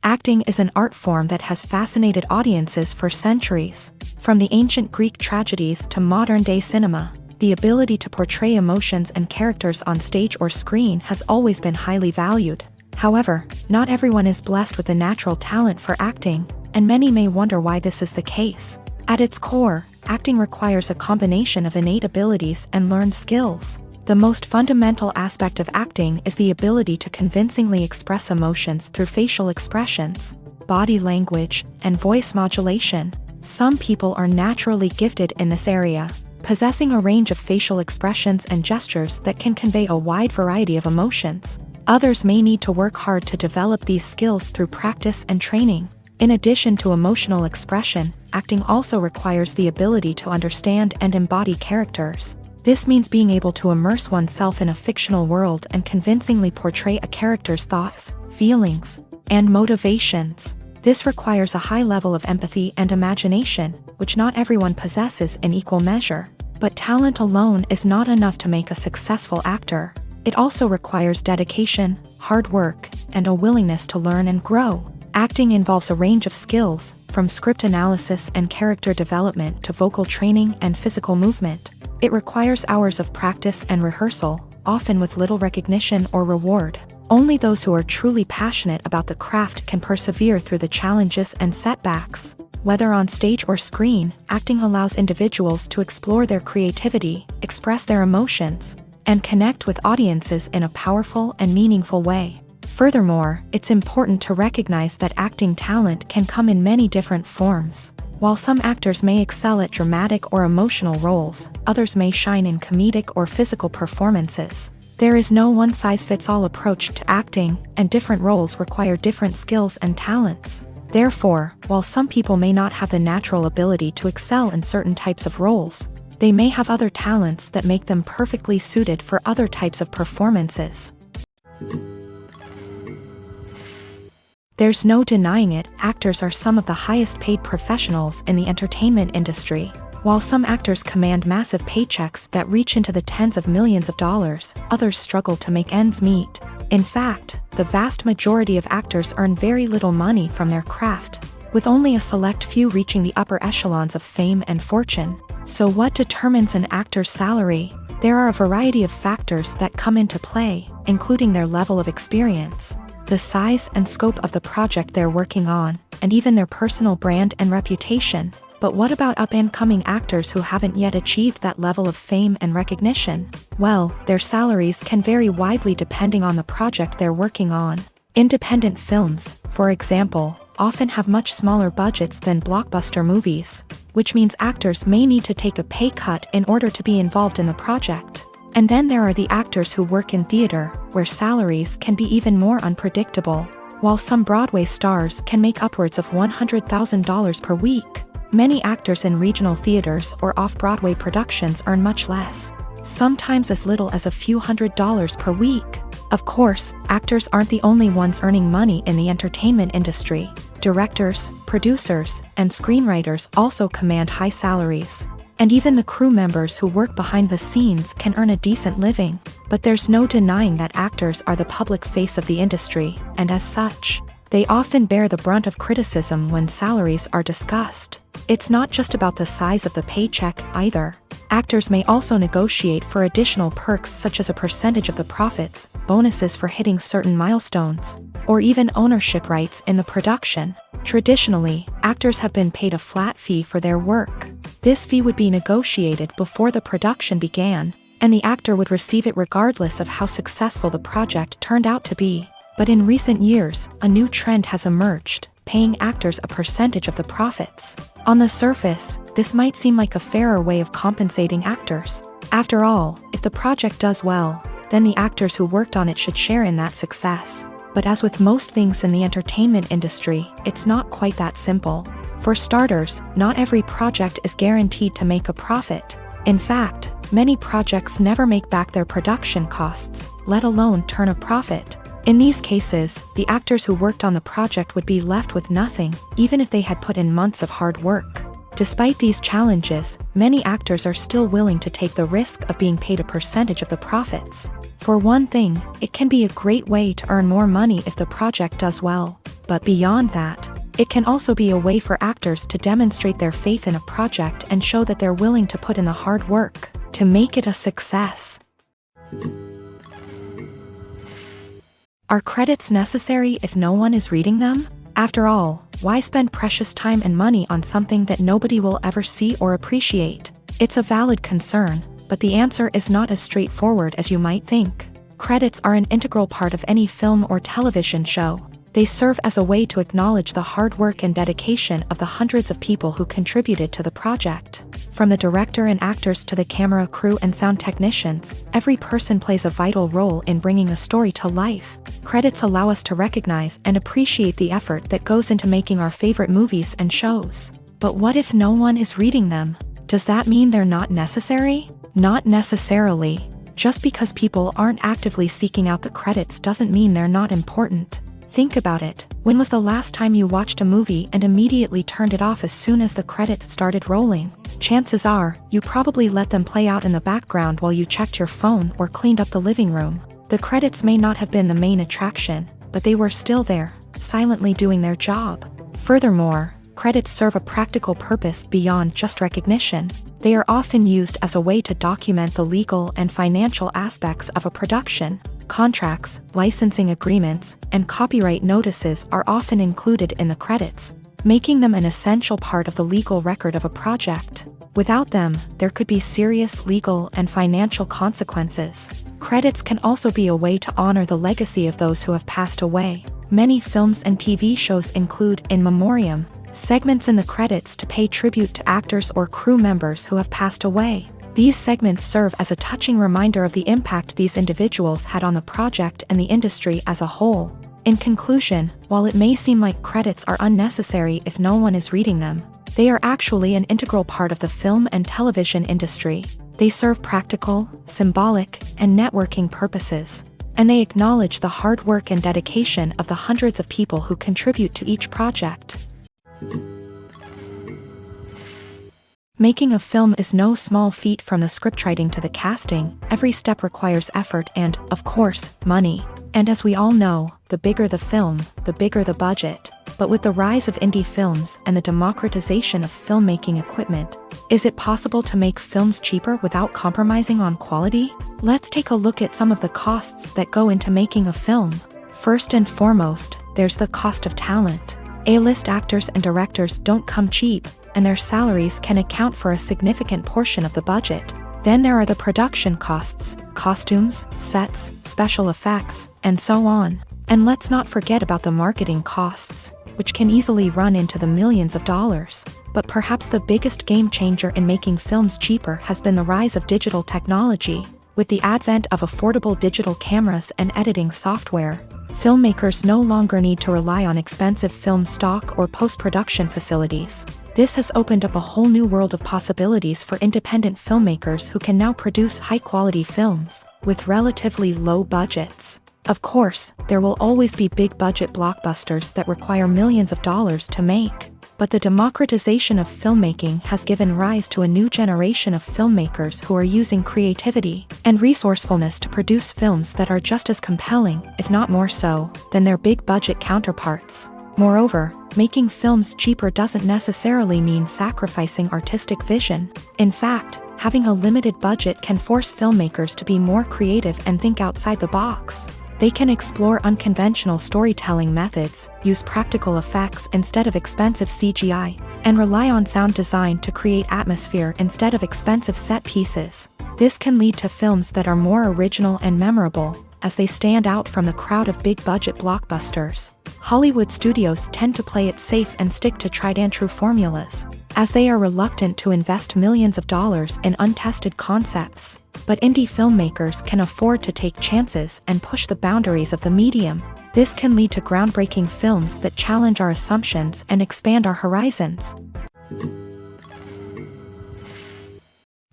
Acting is an art form that has fascinated audiences for centuries. From the ancient Greek tragedies to modern-day cinema, the ability to portray emotions and characters on stage or screen has always been highly valued. However, not everyone is blessed with a natural talent for acting, and many may wonder why this is the case. At its core, acting requires a combination of innate abilities and learned skills. The most fundamental aspect of acting is the ability to convincingly express emotions through facial expressions, body language, and voice modulation. Some people are naturally gifted in this area, possessing a range of facial expressions and gestures that can convey a wide variety of emotions. Others may need to work hard to develop these skills through practice and training. In addition to emotional expression, acting also requires the ability to understand and embody characters. This means being able to immerse oneself in a fictional world and convincingly portray a character's thoughts, feelings, and motivations. This requires a high level of empathy and imagination, which not everyone possesses in equal measure. But talent alone is not enough to make a successful actor. It also requires dedication, hard work, and a willingness to learn and grow. Acting involves a range of skills, from script analysis and character development to vocal training and physical movement. It requires hours of practice and rehearsal, often with little recognition or reward. Only those who are truly passionate about the craft can persevere through the challenges and setbacks. Whether on stage or screen, acting allows individuals to explore their creativity, express their emotions, and connect with audiences in a powerful and meaningful way. Furthermore, it's important to recognize that acting talent can come in many different forms. While some actors may excel at dramatic or emotional roles, others may shine in comedic or physical performances. There is no one-size-fits-all approach to acting, and different roles require different skills and talents. Therefore, while some people may not have the natural ability to excel in certain types of roles, they may have other talents that make them perfectly suited for other types of performances. There's no denying it, actors are some of the highest paid professionals in the entertainment industry. While some actors command massive paychecks that reach into the tens of millions of dollars, others struggle to make ends meet. In fact, the vast majority of actors earn very little money from their craft, with only a select few reaching the upper echelons of fame and fortune. So what determines an actor's salary? There are a variety of factors that come into play, including their level of experience, the size and scope of the project they're working on, and even their personal brand and reputation. But what about up-and-coming actors who haven't yet achieved that level of fame and recognition? Well, their salaries can vary widely depending on the project they're working on. Independent films, for example, often have much smaller budgets than blockbuster movies, which means actors may need to take a pay cut in order to be involved in the project. And then there are the actors who work in theater, where salaries can be even more unpredictable. While some Broadway stars can make upwards of $100,000 per week, many actors in regional theaters or off-Broadway productions earn much less, sometimes as little as a few $100s per week. Of course, actors aren't the only ones earning money in the entertainment industry. Directors, producers, and screenwriters also command high salaries. And even the crew members who work behind the scenes can earn a decent living. But there's no denying that actors are the public face of the industry, and as such, they often bear the brunt of criticism when salaries are discussed. It's not just about the size of the paycheck, either. Actors may also negotiate for additional perks such as a percentage of the profits, bonuses for hitting certain milestones, or even ownership rights in the production. Traditionally, actors have been paid a flat fee for their work. This fee would be negotiated before the production began, and the actor would receive it regardless of how successful the project turned out to be. But in recent years, a new trend has emerged, paying actors a percentage of the profits. On the surface, this might seem like a fairer way of compensating actors. After all, if the project does well, then the actors who worked on it should share in that success. But as with most things in the entertainment industry, it's not quite that simple. For starters, not every project is guaranteed to make a profit. In fact, many projects never make back their production costs, let alone turn a profit. In these cases, the actors who worked on the project would be left with nothing, even if they had put in months of hard work. Despite these challenges, many actors are still willing to take the risk of being paid a percentage of the profits. For one thing, it can be a great way to earn more money if the project does well. But beyond that, it can also be a way for actors to demonstrate their faith in a project and show that they're willing to put in the hard work to make it a success. Are credits necessary if no one is reading them? After all, why spend precious time and money on something that nobody will ever see or appreciate? It's a valid concern, but the answer is not as straightforward as you might think. Credits are an integral part of any film or television show. They serve as a way to acknowledge the hard work and dedication of the hundreds of people who contributed to the project. From the director and actors to the camera crew and sound technicians, every person plays a vital role in bringing a story to life. Credits allow us to recognize and appreciate the effort that goes into making our favorite movies and shows. But what if no one is reading them? Does that mean they're not necessary? Not necessarily. Just because people aren't actively seeking out the credits doesn't mean they're not important. Think about it. When was the last time you watched a movie and immediately turned it off as soon as the credits started rolling? Chances are, you probably let them play out in the background while you checked your phone or cleaned up the living room. The credits may not have been the main attraction, but they were still there, silently doing their job. Furthermore, credits serve a practical purpose beyond just recognition. They are often used as a way to document the legal and financial aspects of a production. Contracts, licensing agreements, and copyright notices are often included in the credits, making them an essential part of the legal record of a project. Without them, there could be serious legal and financial consequences. Credits can also be a way to honor the legacy of those who have passed away. Many films and TV shows include in memoriam segments in the credits to pay tribute to actors or crew members who have passed away. These segments serve as a touching reminder of the impact these individuals had on the project and the industry as a whole. In conclusion, while it may seem like credits are unnecessary if no one is reading them, they are actually an integral part of the film and television industry. They serve practical, symbolic, and networking purposes, and they acknowledge the hard work and dedication of the hundreds of people who contribute to each project. Making a film is no small feat. From the scriptwriting to the casting, every step requires effort and, of course, money. And as we all know, the bigger the film, the bigger the budget. But with the rise of indie films and the democratization of filmmaking equipment, is it possible to make films cheaper without compromising on quality? Let's take a look at some of the costs that go into making a film. First and foremost, there's the cost of talent. A-list actors and directors don't come cheap, and their salaries can account for a significant portion of the budget. Then there are the production costs, costumes, sets, special effects, and so on. And let's not forget about the marketing costs, which can easily run into the millions of dollars. But perhaps the biggest game changer in making films cheaper has been the rise of digital technology. With the advent of affordable digital cameras and editing software, filmmakers no longer need to rely on expensive film stock or post-production facilities. This has opened up a whole new world of possibilities for independent filmmakers who can now produce high-quality films with relatively low budgets. Of course, there will always be big-budget blockbusters that require millions of dollars to make. But the democratization of filmmaking has given rise to a new generation of filmmakers who are using creativity and resourcefulness to produce films that are just as compelling, if not more so, than their big-budget counterparts. Moreover, making films cheaper doesn't necessarily mean sacrificing artistic vision. In fact, having a limited budget can force filmmakers to be more creative and think outside the box. They can explore unconventional storytelling methods, use practical effects instead of expensive CGI, and rely on sound design to create atmosphere instead of expensive set pieces. This can lead to films that are more original and memorable, as they stand out from the crowd of big-budget blockbusters. Hollywood studios tend to play it safe and stick to tried-and-true formulas, as they are reluctant to invest millions of dollars in untested concepts. But indie filmmakers can afford to take chances and push the boundaries of the medium. This can lead to groundbreaking films that challenge our assumptions and expand our horizons.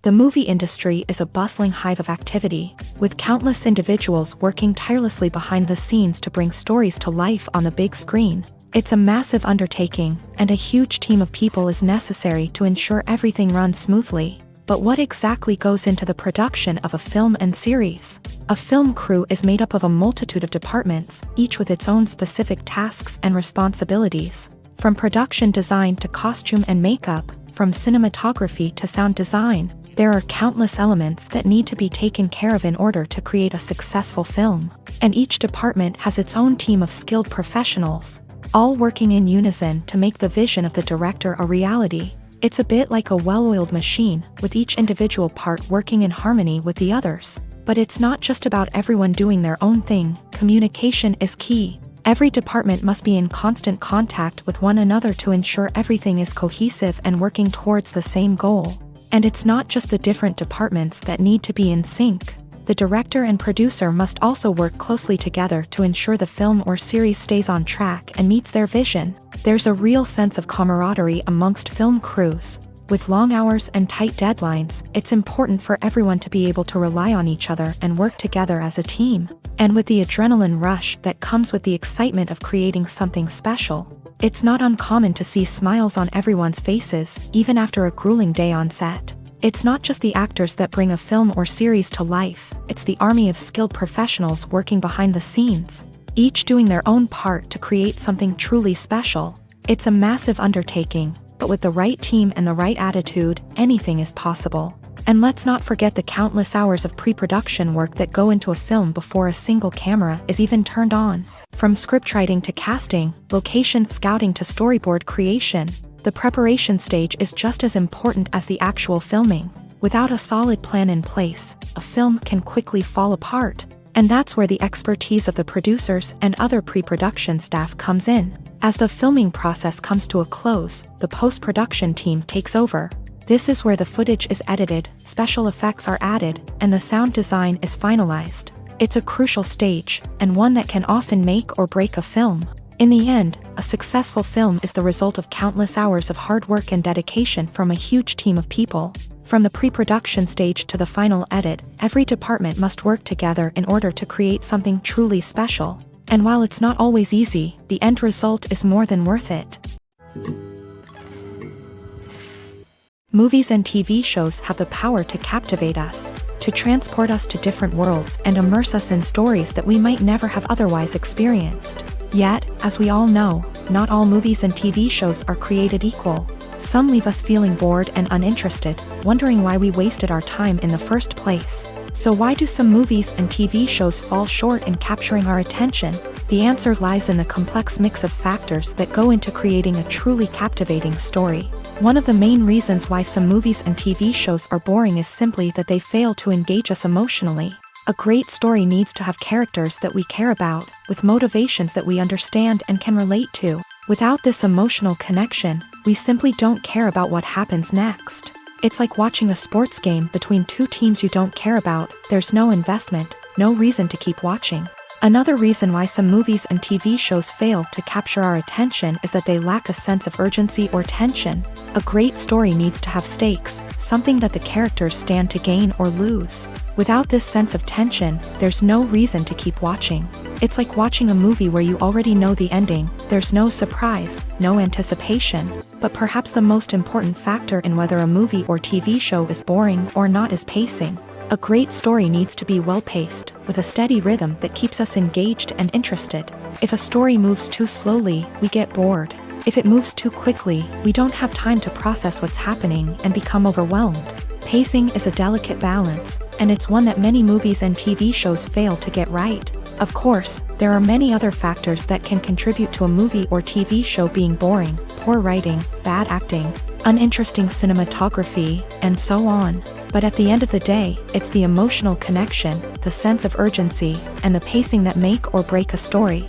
The movie industry is a bustling hive of activity, with countless individuals working tirelessly behind the scenes to bring stories to life on the big screen. It's a massive undertaking, and a huge team of people is necessary to ensure everything runs smoothly. But what exactly goes into the production of a film and series? A film crew is made up of a multitude of departments, each with its own specific tasks and responsibilities. From production design to costume and makeup, from cinematography to sound design, there are countless elements that need to be taken care of in order to create a successful film. And each department has its own team of skilled professionals, all working in unison to make the vision of the director a reality. It's a bit like a well-oiled machine, with each individual part working in harmony with the others. But it's not just about everyone doing their own thing. Communication is key. Every department must be in constant contact with one another to ensure everything is cohesive and working towards the same goal. And it's not just the different departments that need to be in sync. The director and producer must also work closely together to ensure the film or series stays on track and meets their vision. There's a real sense of camaraderie amongst film crews. With long hours and tight deadlines, it's important for everyone to be able to rely on each other and work together as a team. And with the adrenaline rush that comes with the excitement of creating something special, it's not uncommon to see smiles on everyone's faces, even after a grueling day on set. It's not just the actors that bring a film or series to life, it's the army of skilled professionals working behind the scenes, each doing their own part to create something truly special. It's a massive undertaking, but with the right team and the right attitude, anything is possible. And let's not forget the countless hours of pre-production work that go into a film before a single camera is even turned on. From scriptwriting to casting, location scouting to storyboard creation, the preparation stage is just as important as the actual filming. Without a solid plan in place, a film can quickly fall apart. And that's where the expertise of the producers and other pre-production staff comes in. As the filming process comes to a close, the post-production team takes over. This is where the footage is edited, special effects are added, and the sound design is finalized. It's a crucial stage, and one that can often make or break a film. In the end, a successful film is the result of countless hours of hard work and dedication from a huge team of people. From the pre-production stage to the final edit, every department must work together in order to create something truly special. And while it's not always easy, the end result is more than worth it. Movies and TV shows have the power to captivate us, to transport us to different worlds and immerse us in stories that we might never have otherwise experienced. Yet, as we all know, not all movies and TV shows are created equal. Some leave us feeling bored and uninterested, wondering why we wasted our time in the first place. So why do some movies and TV shows fall short in capturing our attention? The answer lies in the complex mix of factors that go into creating a truly captivating story. One of the main reasons why some movies and TV shows are boring is simply that they fail to engage us emotionally. A great story needs to have characters that we care about, with motivations that we understand and can relate to. Without this emotional connection, we simply don't care about what happens next. It's like watching a sports game between two teams you don't care about. There's no investment, no reason to keep watching. Another reason why some movies and TV shows fail to capture our attention is that they lack a sense of urgency or tension. A great story needs to have stakes, something that the characters stand to gain or lose. Without this sense of tension, there's no reason to keep watching. It's like watching a movie where you already know the ending. There's no surprise, no anticipation. But perhaps the most important factor in whether a movie or TV show is boring or not is pacing. A great story needs to be well-paced, with a steady rhythm that keeps us engaged and interested. If a story moves too slowly, we get bored. If it moves too quickly, we don't have time to process what's happening and become overwhelmed. Pacing is a delicate balance, and it's one that many movies and TV shows fail to get right. Of course, there are many other factors that can contribute to a movie or TV show being boring: poor writing, bad acting, uninteresting cinematography, and so on. But at the end of the day, it's the emotional connection, the sense of urgency, and the pacing that make or break a story.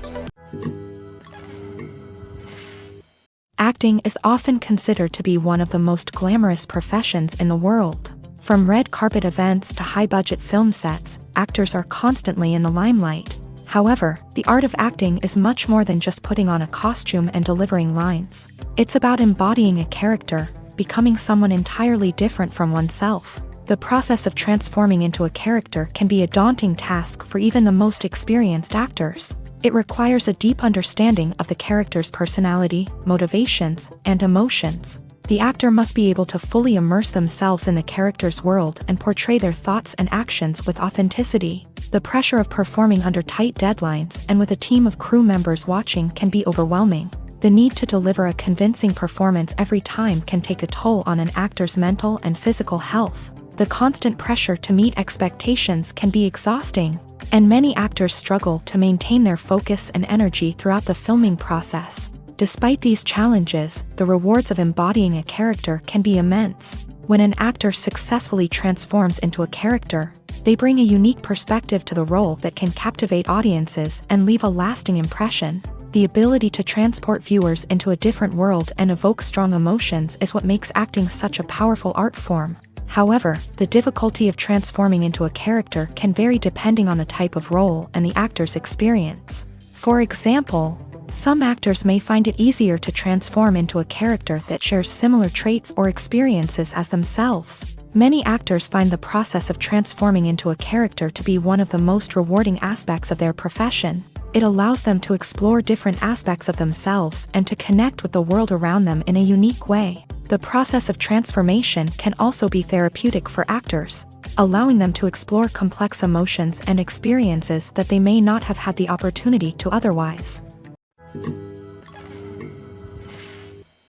Acting is often considered to be one of the most glamorous professions in the world. From red carpet events to high-budget film sets, actors are constantly in the limelight. However, the art of acting is much more than just putting on a costume and delivering lines. It's about embodying a character, becoming someone entirely different from oneself. The process of transforming into a character can be a daunting task for even the most experienced actors. It requires a deep understanding of the character's personality, motivations, and emotions. The actor must be able to fully immerse themselves in the character's world and portray their thoughts and actions with authenticity. The pressure of performing under tight deadlines and with a team of crew members watching can be overwhelming. The need to deliver a convincing performance every time can take a toll on an actor's mental and physical health. The constant pressure to meet expectations can be exhausting, and many actors struggle to maintain their focus and energy throughout the filming process. Despite these challenges, the rewards of embodying a character can be immense. When an actor successfully transforms into a character, they bring a unique perspective to the role that can captivate audiences and leave a lasting impression. The ability to transport viewers into a different world and evoke strong emotions is what makes acting such a powerful art form. However, the difficulty of transforming into a character can vary depending on the type of role and the actor's experience. For example, some actors may find it easier to transform into a character that shares similar traits or experiences as themselves. Many actors find the process of transforming into a character to be one of the most rewarding aspects of their profession. It allows them to explore different aspects of themselves and to connect with the world around them in a unique way. The process of transformation can also be therapeutic for actors, allowing them to explore complex emotions and experiences that they may not have had the opportunity to otherwise.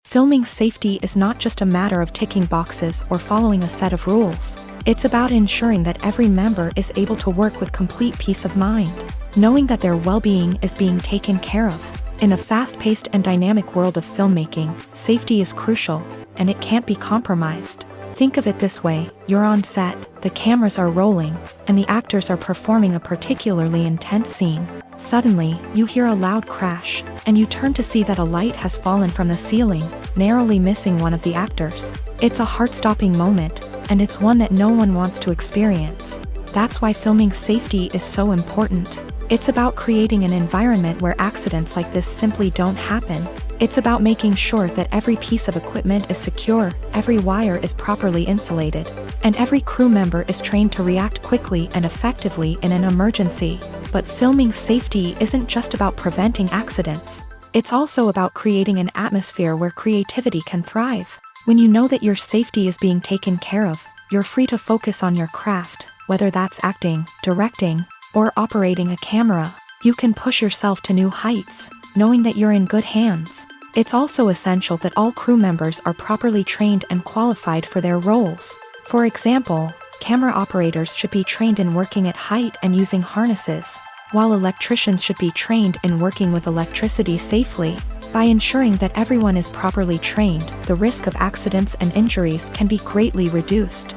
Filming safety is not just a matter of ticking boxes or following a set of rules. It's about ensuring that every member is able to work with complete peace of mind, knowing that their well-being is being taken care of. In a fast-paced and dynamic world of filmmaking, safety is crucial, and it can't be compromised. Think of it this way: you're on set, the cameras are rolling, and the actors are performing a particularly intense scene. Suddenly, you hear a loud crash, and you turn to see that a light has fallen from the ceiling, narrowly missing one of the actors. It's a heart-stopping moment, and it's one that no one wants to experience. That's why filming safety is so important. It's about creating an environment where accidents like this simply don't happen. It's about making sure that every piece of equipment is secure, every wire is properly insulated, and every crew member is trained to react quickly and effectively in an emergency. But filming safety isn't just about preventing accidents. It's also about creating an atmosphere where creativity can thrive. When you know that your safety is being taken care of, you're free to focus on your craft, whether that's acting, directing, or operating a camera. You can push yourself to new heights, knowing that you're in good hands. It's also essential that all crew members are properly trained and qualified for their roles. For example, camera operators should be trained in working at height and using harnesses, while electricians should be trained in working with electricity safely. By ensuring that everyone is properly trained, the risk of accidents and injuries can be greatly reduced.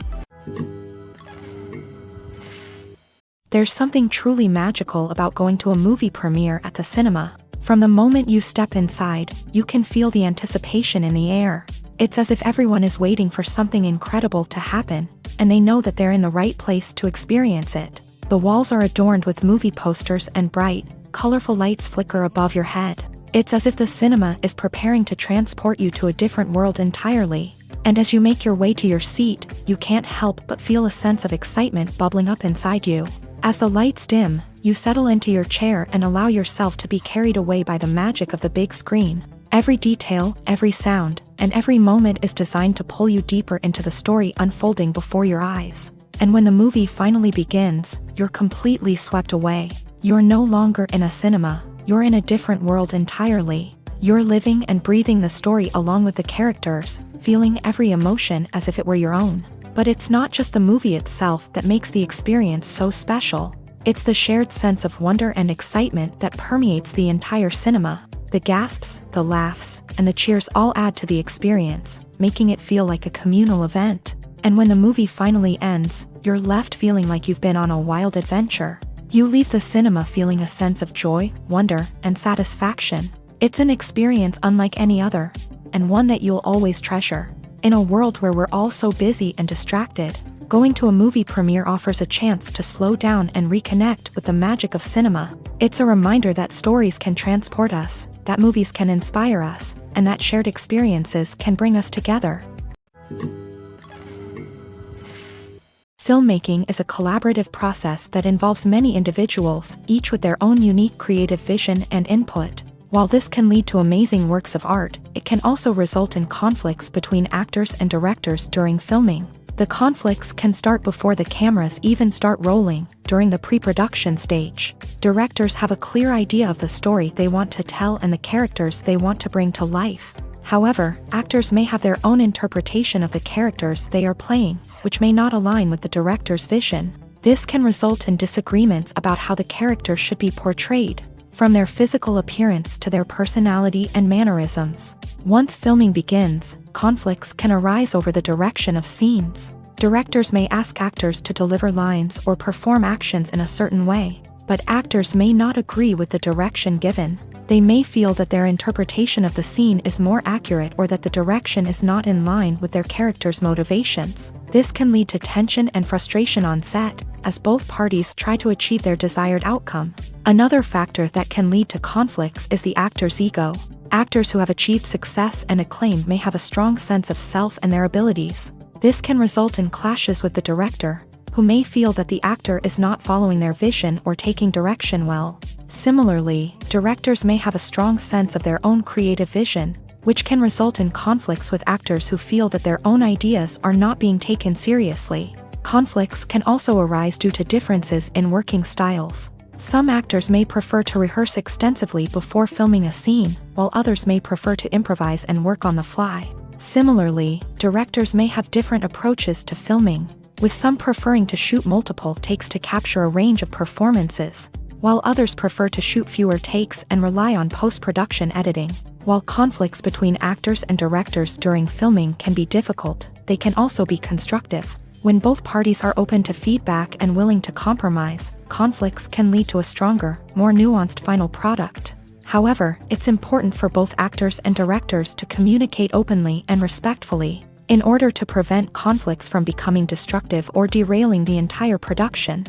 There's something truly magical about going to a movie premiere at the cinema. From the moment you step inside, you can feel the anticipation in the air. It's as if everyone is waiting for something incredible to happen, and they know that they're in the right place to experience it. The walls are adorned with movie posters and bright, colorful lights flicker above your head. It's as if the cinema is preparing to transport you to a different world entirely. And as you make your way to your seat, you can't help but feel a sense of excitement bubbling up inside you. As the lights dim, you settle into your chair and allow yourself to be carried away by the magic of the big screen. Every detail, every sound, and every moment is designed to pull you deeper into the story unfolding before your eyes. And when the movie finally begins, you're completely swept away. You're no longer in a cinema, you're in a different world entirely. You're living and breathing the story along with the characters, feeling every emotion as if it were your own. But it's not just the movie itself that makes the experience so special. It's the shared sense of wonder and excitement that permeates the entire cinema. The gasps, the laughs, and the cheers all add to the experience, making it feel like a communal event. And when the movie finally ends, you're left feeling like you've been on a wild adventure. You leave the cinema feeling a sense of joy, wonder, and satisfaction. It's an experience unlike any other, and one that you'll always treasure. In a world where we're all so busy and distracted, going to a movie premiere offers a chance to slow down and reconnect with the magic of cinema. It's a reminder that stories can transport us, that movies can inspire us, and that shared experiences can bring us together. Filmmaking is a collaborative process that involves many individuals, each with their own unique creative vision and input. While this can lead to amazing works of art, it can also result in conflicts between actors and directors during filming. The conflicts can start before the cameras even start rolling, during the pre-production stage. Directors have a clear idea of the story they want to tell and the characters they want to bring to life. However, actors may have their own interpretation of the characters they are playing, which may not align with the director's vision. This can result in disagreements about how the character should be portrayed, from their physical appearance to their personality and mannerisms. Once filming begins, conflicts can arise over the direction of scenes. Directors may ask actors to deliver lines or perform actions in a certain way, but actors may not agree with the direction given. They may feel that their interpretation of the scene is more accurate or that the direction is not in line with their character's motivations. This can lead to tension and frustration on set, as both parties try to achieve their desired outcome. Another factor that can lead to conflicts is the actor's ego. Actors who have achieved success and acclaim may have a strong sense of self and their abilities. This can result in clashes with the director, who may feel that the actor is not following their vision or taking direction well. Similarly, directors may have a strong sense of their own creative vision, which can result in conflicts with actors who feel that their own ideas are not being taken seriously. Conflicts can also arise due to differences in working styles. Some actors may prefer to rehearse extensively before filming a scene, while others may prefer to improvise and work on the fly. Similarly, directors may have different approaches to filming, with some preferring to shoot multiple takes to capture a range of performances, while others prefer to shoot fewer takes and rely on post-production editing. While conflicts between actors and directors during filming can be difficult, they can also be constructive. When both parties are open to feedback and willing to compromise, conflicts can lead to a stronger, more nuanced final product. However, it's important for both actors and directors to communicate openly and respectfully, in order to prevent conflicts from becoming destructive or derailing the entire production.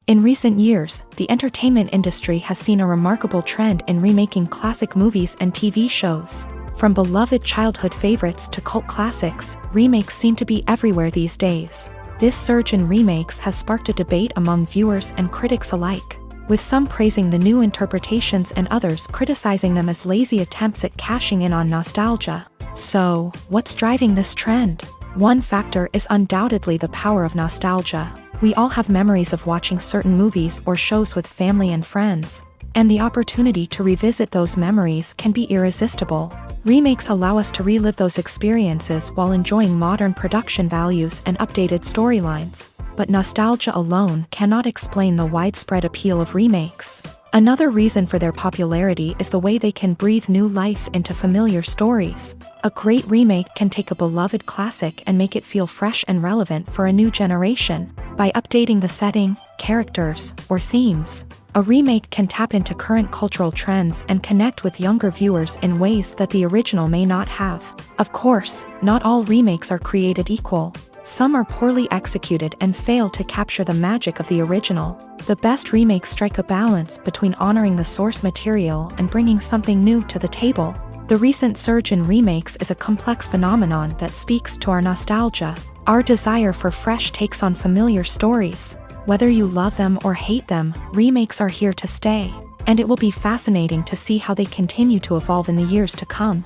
In recent years, the entertainment industry has seen a remarkable trend in remaking classic movies and TV shows. From beloved childhood favorites to cult classics, remakes seem to be everywhere these days. This surge in remakes has sparked a debate among viewers and critics alike, with some praising the new interpretations and others criticizing them as lazy attempts at cashing in on nostalgia. So, what's driving this trend? One factor is undoubtedly the power of nostalgia. We all have memories of watching certain movies or shows with family and friends, and the opportunity to revisit those memories can be irresistible. Remakes allow us to relive those experiences while enjoying modern production values and updated storylines. But nostalgia alone cannot explain the widespread appeal of remakes. Another reason for their popularity is the way they can breathe new life into familiar stories. A great remake can take a beloved classic and make it feel fresh and relevant for a new generation. By updating the setting, characters, or themes, a remake can tap into current cultural trends and connect with younger viewers in ways that the original may not have. Of course, not all remakes are created equal. Some are poorly executed and fail to capture the magic of the original. The best remakes strike a balance between honoring the source material and bringing something new to the table. The recent surge in remakes is a complex phenomenon that speaks to our nostalgia, our desire for fresh takes on familiar stories. Whether you love them or hate them, remakes are here to stay, and it will be fascinating to see how they continue to evolve in the years to come.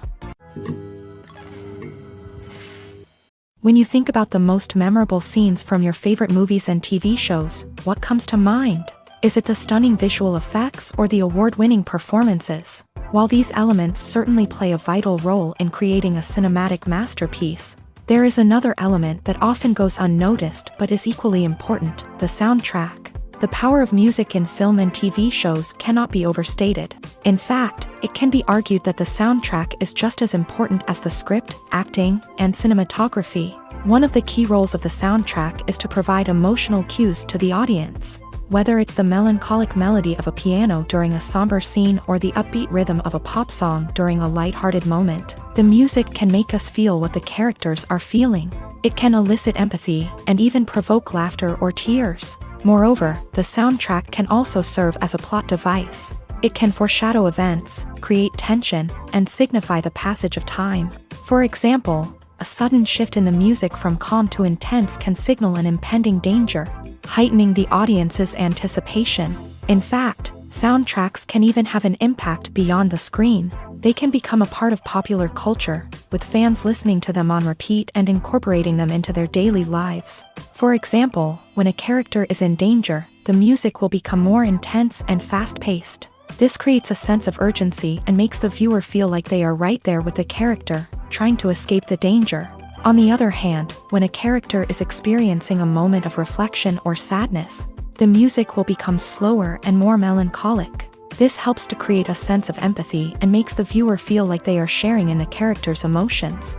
When you think about the most memorable scenes from your favorite movies and TV shows, what comes to mind? Is it the stunning visual effects or the award-winning performances? While these elements certainly play a vital role in creating a cinematic masterpiece, there is another element that often goes unnoticed but is equally important: the soundtrack. The power of music in film and TV shows cannot be overstated. In fact, it can be argued that the soundtrack is just as important as the script, acting, and cinematography. One of the key roles of the soundtrack is to provide emotional cues to the audience. Whether it's the melancholic melody of a piano during a somber scene or the upbeat rhythm of a pop song during a light-hearted moment, the music can make us feel what the characters are feeling. It can elicit empathy and even provoke laughter or tears. Moreover, the soundtrack can also serve as a plot device. It can foreshadow events, create tension, and signify the passage of time. For example, a sudden shift in the music from calm to intense can signal an impending danger, heightening the audience's anticipation. In fact, soundtracks can even have an impact beyond the screen. They can become a part of popular culture, with fans listening to them on repeat and incorporating them into their daily lives. For example, when a character is in danger, the music will become more intense and fast-paced. This creates a sense of urgency and makes the viewer feel like they are right there with the character, trying to escape the danger. On the other hand, when a character is experiencing a moment of reflection or sadness, the music will become slower and more melancholic. This helps to create a sense of empathy and makes the viewer feel like they are sharing in the character's emotions.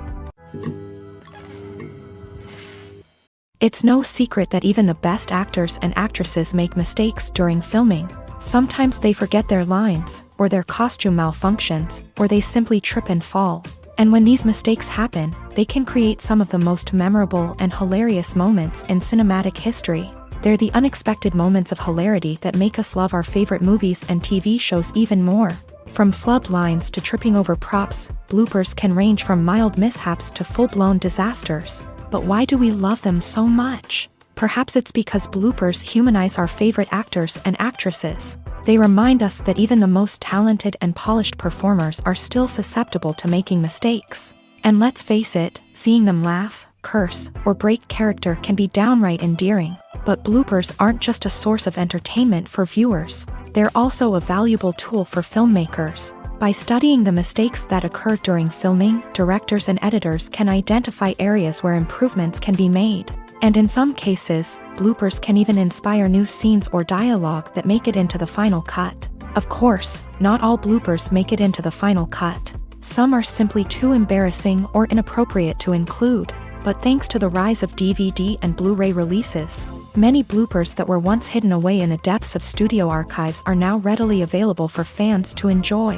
It's no secret that even the best actors and actresses make mistakes during filming. Sometimes they forget their lines, or their costume malfunctions, or they simply trip and fall. And when these mistakes happen, they can create some of the most memorable and hilarious moments in cinematic history. They're the unexpected moments of hilarity that make us love our favorite movies and TV shows even more. From flubbed lines to tripping over props, bloopers can range from mild mishaps to full-blown disasters. But why do we love them so much? Perhaps it's because bloopers humanize our favorite actors and actresses. They remind us that even the most talented and polished performers are still susceptible to making mistakes. And let's face it, seeing them laugh, curse, or break character can be downright endearing. But bloopers aren't just a source of entertainment for viewers. They're also a valuable tool for filmmakers. By studying the mistakes that occur during filming, directors and editors can identify areas where improvements can be made. And in some cases, bloopers can even inspire new scenes or dialogue that make it into the final cut. Of course, not all bloopers make it into the final cut. Some are simply too embarrassing or inappropriate to include. But thanks to the rise of DVD and Blu-ray releases, many bloopers that were once hidden away in the depths of studio archives are now readily available for fans to enjoy.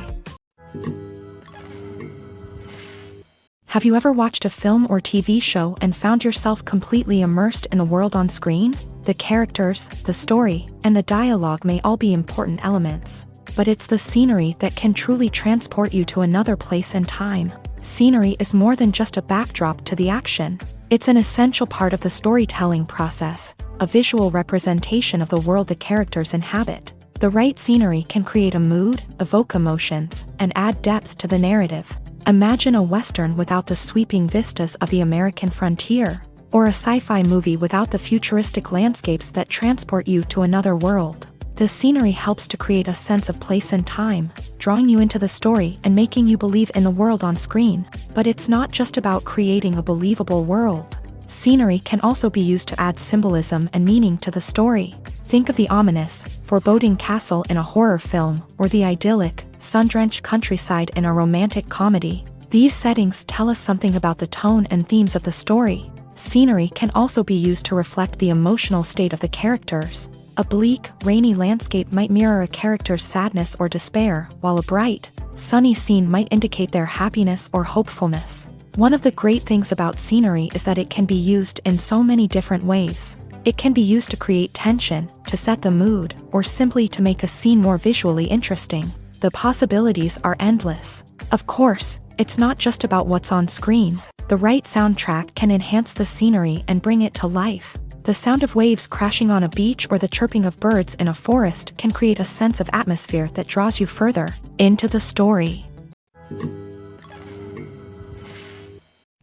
Have you ever watched a film or TV show and found yourself completely immersed in the world on screen? The characters, the story, and the dialogue may all be important elements, but it's the scenery that can truly transport you to another place and time. Scenery is more than just a backdrop to the action. It's an essential part of the storytelling process, a visual representation of the world the characters inhabit. The right scenery can create a mood, evoke emotions, and add depth to the narrative. Imagine a Western without the sweeping vistas of the American frontier, or a sci-fi movie without the futuristic landscapes that transport you to another world. The scenery helps to create a sense of place and time, drawing you into the story and making you believe in the world on screen. But it's not just about creating a believable world. Scenery can also be used to add symbolism and meaning to the story. Think of the ominous, foreboding castle in a horror film, or the idyllic, sun-drenched countryside in a romantic comedy. These settings tell us something about the tone and themes of the story. Scenery can also be used to reflect the emotional state of the characters. A bleak, rainy landscape might mirror a character's sadness or despair, while a bright, sunny scene might indicate their happiness or hopefulness. One of the great things about scenery is that it can be used in so many different ways. It can be used to create tension, to set the mood, or simply to make a scene more visually interesting. The possibilities are endless. Of course, it's not just about what's on screen. The right soundtrack can enhance the scenery and bring it to life. The sound of waves crashing on a beach or the chirping of birds in a forest can create a sense of atmosphere that draws you further into the story.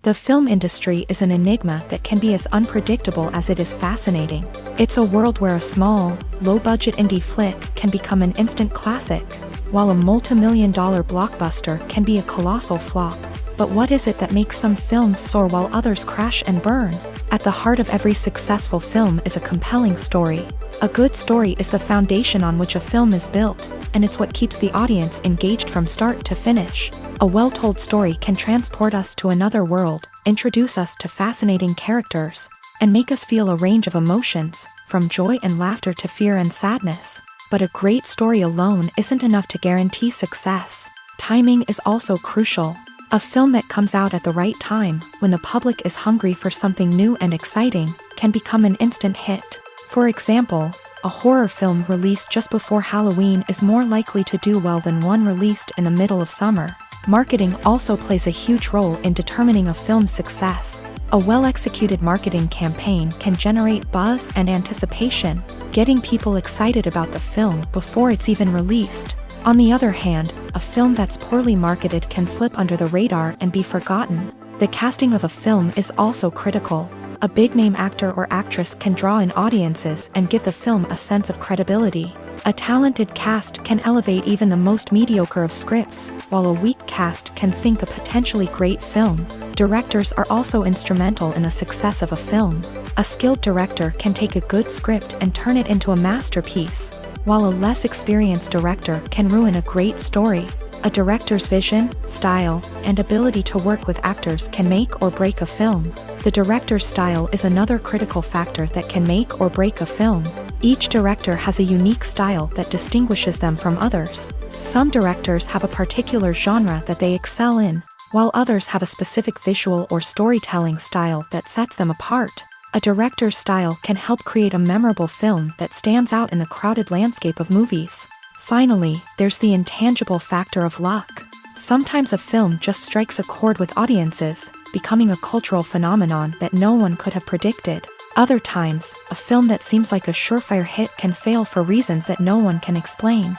The film industry is an enigma that can be as unpredictable as it is fascinating. It's a world where a small, low-budget indie flick can become an instant classic, while a multi-million-dollar blockbuster can be a colossal flop. But what is it that makes some films soar while others crash and burn? At the heart of every successful film is a compelling story. A good story is the foundation on which a film is built, and it's what keeps the audience engaged from start to finish. A well-told story can transport us to another world, introduce us to fascinating characters, and make us feel a range of emotions, from joy and laughter to fear and sadness. But a great story alone isn't enough to guarantee success. Timing is also crucial. A film that comes out at the right time, when the public is hungry for something new and exciting, can become an instant hit. For example, a horror film released just before Halloween is more likely to do well than one released in the middle of summer. Marketing also plays a huge role in determining a film's success. A well-executed marketing campaign can generate buzz and anticipation, getting people excited about the film before it's even released. On the other hand, a film that's poorly marketed can slip under the radar and be forgotten. The casting of a film is also critical. A big-name actor or actress can draw in audiences and give the film a sense of credibility. A talented cast can elevate even the most mediocre of scripts, while a weak cast can sink a potentially great film. Directors are also instrumental in the success of a film. A skilled director can take a good script and turn it into a masterpiece, while a less experienced director can ruin a great story. A director's vision, style, and ability to work with actors can make or break a film. The director's style is another critical factor that can make or break a film. Each director has a unique style that distinguishes them from others. Some directors have a particular genre that they excel in, while others have a specific visual or storytelling style that sets them apart. A director's style can help create a memorable film that stands out in the crowded landscape of movies. Finally, there's the intangible factor of luck. Sometimes a film just strikes a chord with audiences, becoming a cultural phenomenon that no one could have predicted. Other times, a film that seems like a surefire hit can fail for reasons that no one can explain.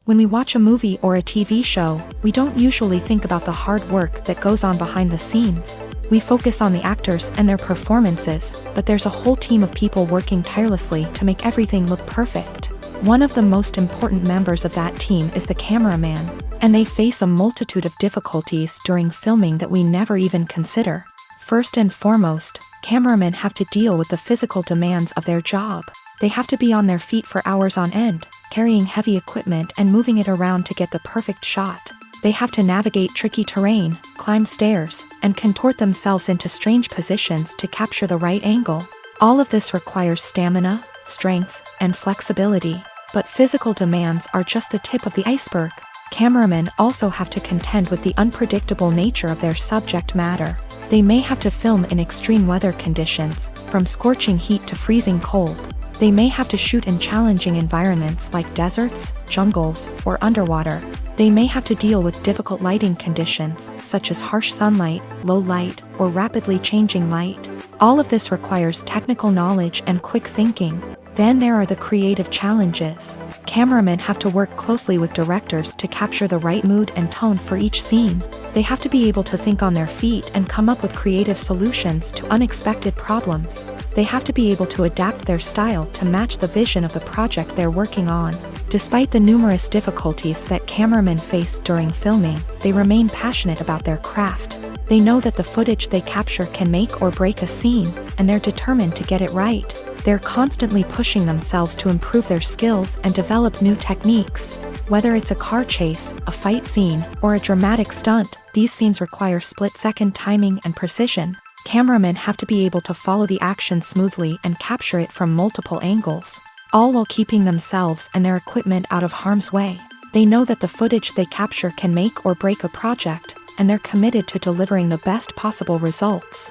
When we watch a movie or a TV show, we don't usually think about the hard work that goes on behind the scenes. We focus on the actors and their performances, but there's a whole team of people working tirelessly to make everything look perfect. One of the most important members of that team is the cameraman, and they face a multitude of difficulties during filming that we never even consider. First and foremost, cameramen have to deal with the physical demands of their job. They have to be on their feet for hours on end, carrying heavy equipment and moving it around to get the perfect shot. They have to navigate tricky terrain, climb stairs, and contort themselves into strange positions to capture the right angle. All of this requires stamina, strength, and flexibility. But physical demands are just the tip of the iceberg. Cameramen also have to contend with the unpredictable nature of their subject matter. They may have to film in extreme weather conditions, from scorching heat to freezing cold. They may have to shoot in challenging environments like deserts, jungles, or underwater. They may have to deal with difficult lighting conditions, such as harsh sunlight, low light, or rapidly changing light. All of this requires technical knowledge and quick thinking. Then there are the creative challenges. Cameramen have to work closely with directors to capture the right mood and tone for each scene. They have to be able to think on their feet and come up with creative solutions to unexpected problems. They have to be able to adapt their style to match the vision of the project they're working on. Despite the numerous difficulties that cameramen face during filming, they remain passionate about their craft. They know that the footage they capture can make or break a scene, and they're determined to get it right. They're constantly pushing themselves to improve their skills and develop new techniques. Whether it's a car chase, a fight scene, or a dramatic stunt, these scenes require split-second timing and precision. Cameramen have to be able to follow the action smoothly and capture it from multiple angles, all while keeping themselves and their equipment out of harm's way. They know that the footage they capture can make or break a project, and they're committed to delivering the best possible results.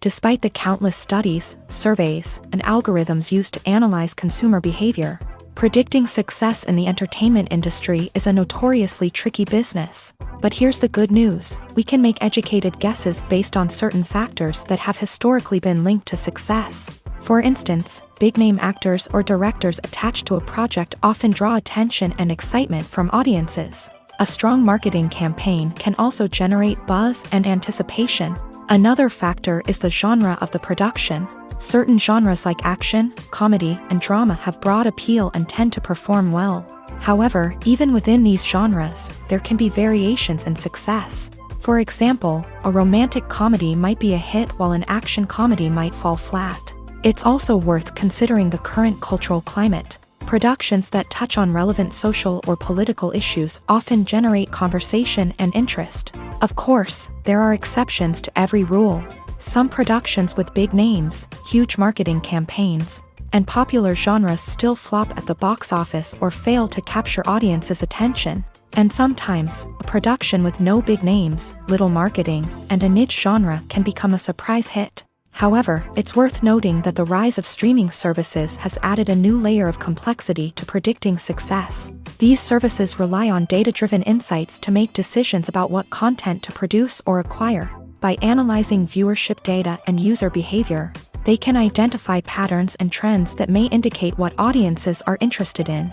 Despite the countless studies, surveys, and algorithms used to analyze consumer behavior, predicting success in the entertainment industry is a notoriously tricky business. But here's the good news: we can make educated guesses based on certain factors that have historically been linked to success. For instance, big-name actors or directors attached to a project often draw attention and excitement from audiences. A strong marketing campaign can also generate buzz and anticipation. Another factor is the genre of the production. Certain genres like action, comedy, and drama have broad appeal and tend to perform well. However, even within these genres, there can be variations in success. For example, a romantic comedy might be a hit while an action comedy might fall flat. It's also worth considering the current cultural climate. Productions that touch on relevant social or political issues often generate conversation and interest. Of course, there are exceptions to every rule. Some productions with big names, huge marketing campaigns, and popular genres still flop at the box office or fail to capture audiences' attention. And sometimes, a production with no big names, little marketing, and a niche genre can become a surprise hit. However, it's worth noting that the rise of streaming services has added a new layer of complexity to predicting success. These services rely on data-driven insights to make decisions about what content to produce or acquire. By analyzing viewership data and user behavior, they can identify patterns and trends that may indicate what audiences are interested in.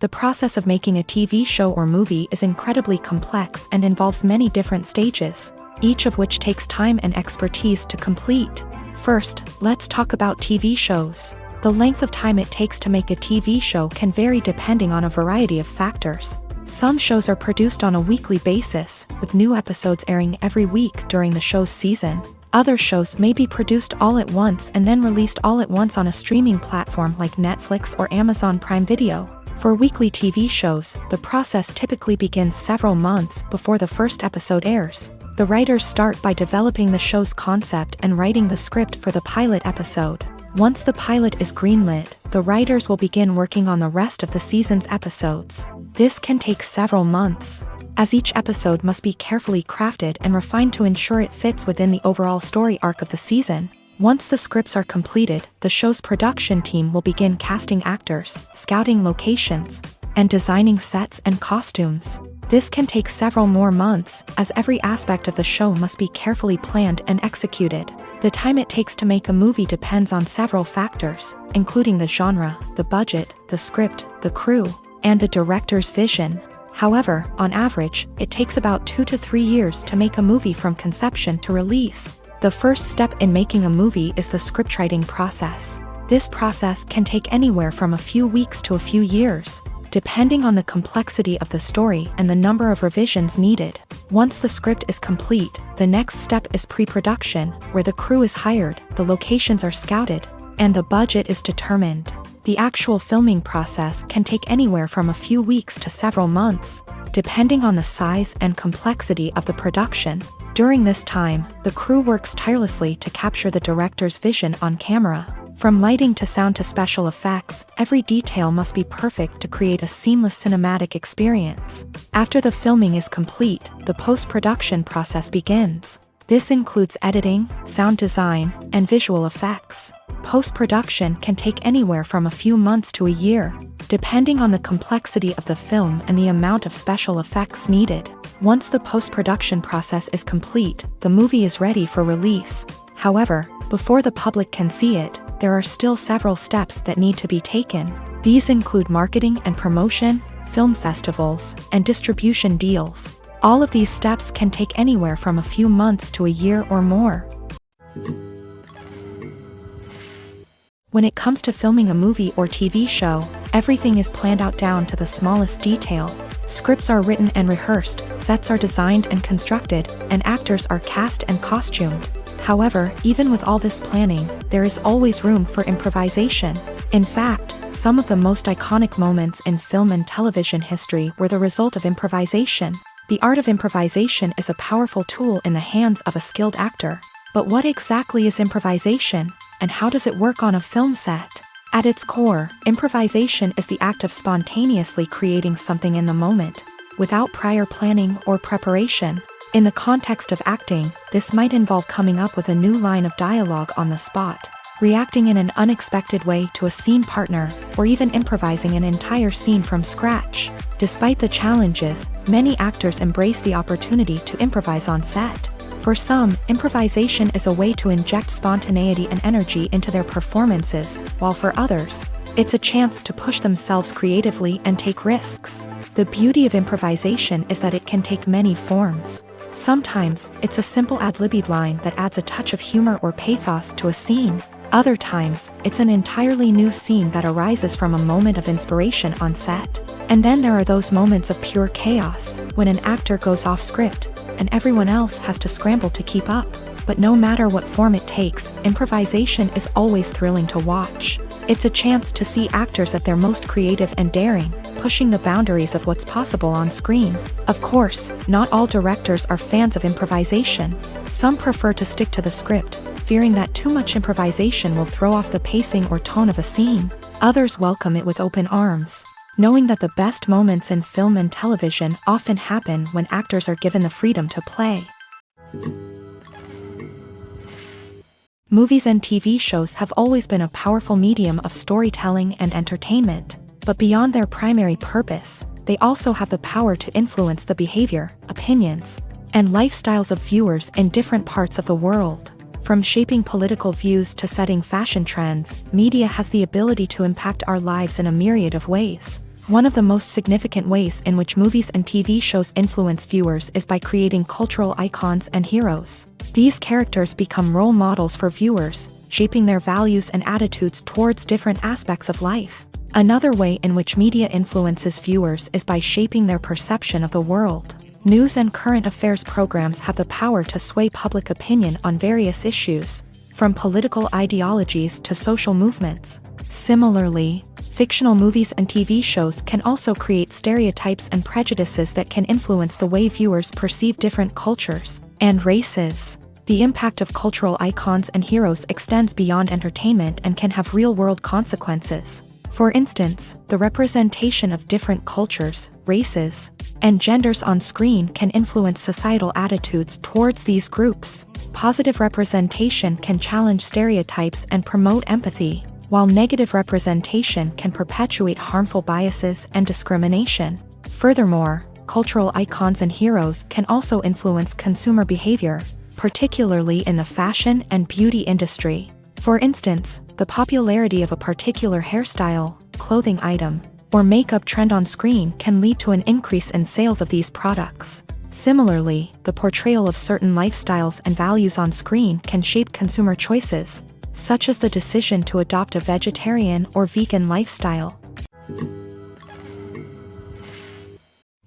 The process of making a TV show or movie is incredibly complex and involves many different stages, each of which takes time and expertise to complete. First, let's talk about TV shows. The length of time it takes to make a TV show can vary depending on a variety of factors. Some shows are produced on a weekly basis, with new episodes airing every week during the show's season. Other shows may be produced all at once and then released all at once on a streaming platform like Netflix or Amazon Prime Video. For weekly TV shows, the process typically begins several months before the first episode airs. The writers start by developing the show's concept and writing the script for the pilot episode. Once the pilot is greenlit, the writers will begin working on the rest of the season's episodes. This can take several months, as each episode must be carefully crafted and refined to ensure it fits within the overall story arc of the season. Once the scripts are completed, the show's production team will begin casting actors, scouting locations, and designing sets and costumes. This can take several more months, as every aspect of the show must be carefully planned and executed. The time it takes to make a movie depends on several factors, including the genre, the budget, the script, the crew, and the director's vision. However, on average, it takes about 2 to 3 years to make a movie from conception to release. The first step in making a movie is the scriptwriting process. This process can take anywhere from a few weeks to a few years. depending on the complexity of the story and the number of revisions needed. Once the script is complete, the next step is pre-production, where the crew is hired, the locations are scouted, and the budget is determined. The actual filming process can take anywhere from a few weeks to several months, depending on the size and complexity of the production. During this time, the crew works tirelessly to capture the director's vision on camera. From lighting to sound to special effects, every detail must be perfect to create a seamless cinematic experience. After the filming is complete, the post-production process begins. This includes editing, sound design, and visual effects. Post-production can take anywhere from a few months to a year, depending on the complexity of the film and the amount of special effects needed. Once the post-production process is complete, the movie is ready for release. However, before the public can see it, there are still several steps that need to be taken. These include marketing and promotion, film festivals, and distribution deals. All of these steps can take anywhere from a few months to a year or more. When it comes to filming a movie or TV show, everything is planned out down to the smallest detail. Scripts are written and rehearsed, sets are designed and constructed, and actors are cast and costumed. However, even with all this planning, there is always room for improvisation. In fact, some of the most iconic moments in film and television history were the result of improvisation. The art of improvisation is a powerful tool in the hands of a skilled actor. But what exactly is improvisation, and how does it work on a film set? At its core, improvisation is the act of spontaneously creating something in the moment, without prior planning or preparation. In the context of acting, this might involve coming up with a new line of dialogue on the spot, reacting in an unexpected way to a scene partner, or even improvising an entire scene from scratch. Despite the challenges, many actors embrace the opportunity to improvise on set. For some, improvisation is a way to inject spontaneity and energy into their performances, while for others, it's a chance to push themselves creatively and take risks. The beauty of improvisation is that it can take many forms. Sometimes, it's a simple ad-libbed line that adds a touch of humor or pathos to a scene. Other times, it's an entirely new scene that arises from a moment of inspiration on set. And then there are those moments of pure chaos, when an actor goes off script, and everyone else has to scramble to keep up. But no matter what form it takes, improvisation is always thrilling to watch. It's a chance to see actors at their most creative and daring, pushing the boundaries of what's possible on screen. Of course, not all directors are fans of improvisation. Some prefer to stick to the script, fearing that too much improvisation will throw off the pacing or tone of a scene. Others welcome it with open arms, knowing that the best moments in film and television often happen when actors are given the freedom to play. Movies and TV shows have always been a powerful medium of storytelling and entertainment, but beyond their primary purpose, they also have the power to influence the behavior, opinions, and lifestyles of viewers in different parts of the world. From shaping political views to setting fashion trends, media has the ability to impact our lives in a myriad of ways. One of the most significant ways in which movies and TV shows influence viewers is by creating cultural icons and heroes. These characters become role models for viewers, shaping their values and attitudes towards different aspects of life. Another way in which media influences viewers is by shaping their perception of the world. News and current affairs programs have the power to sway public opinion on various issues, from political ideologies to social movements. Similarly, fictional movies and TV shows can also create stereotypes and prejudices that can influence the way viewers perceive different cultures and races. The impact of cultural icons and heroes extends beyond entertainment and can have real-world consequences. For instance, the representation of different cultures, races, and genders on screen can influence societal attitudes towards these groups. Positive representation can challenge stereotypes and promote empathy, while negative representation can perpetuate harmful biases and discrimination. Furthermore, cultural icons and heroes can also influence consumer behavior, particularly in the fashion and beauty industry. For instance, the popularity of a particular hairstyle, clothing item, or makeup trend on screen can lead to an increase in sales of these products. Similarly, the portrayal of certain lifestyles and values on screen can shape consumer choices, such as the decision to adopt a vegetarian or vegan lifestyle.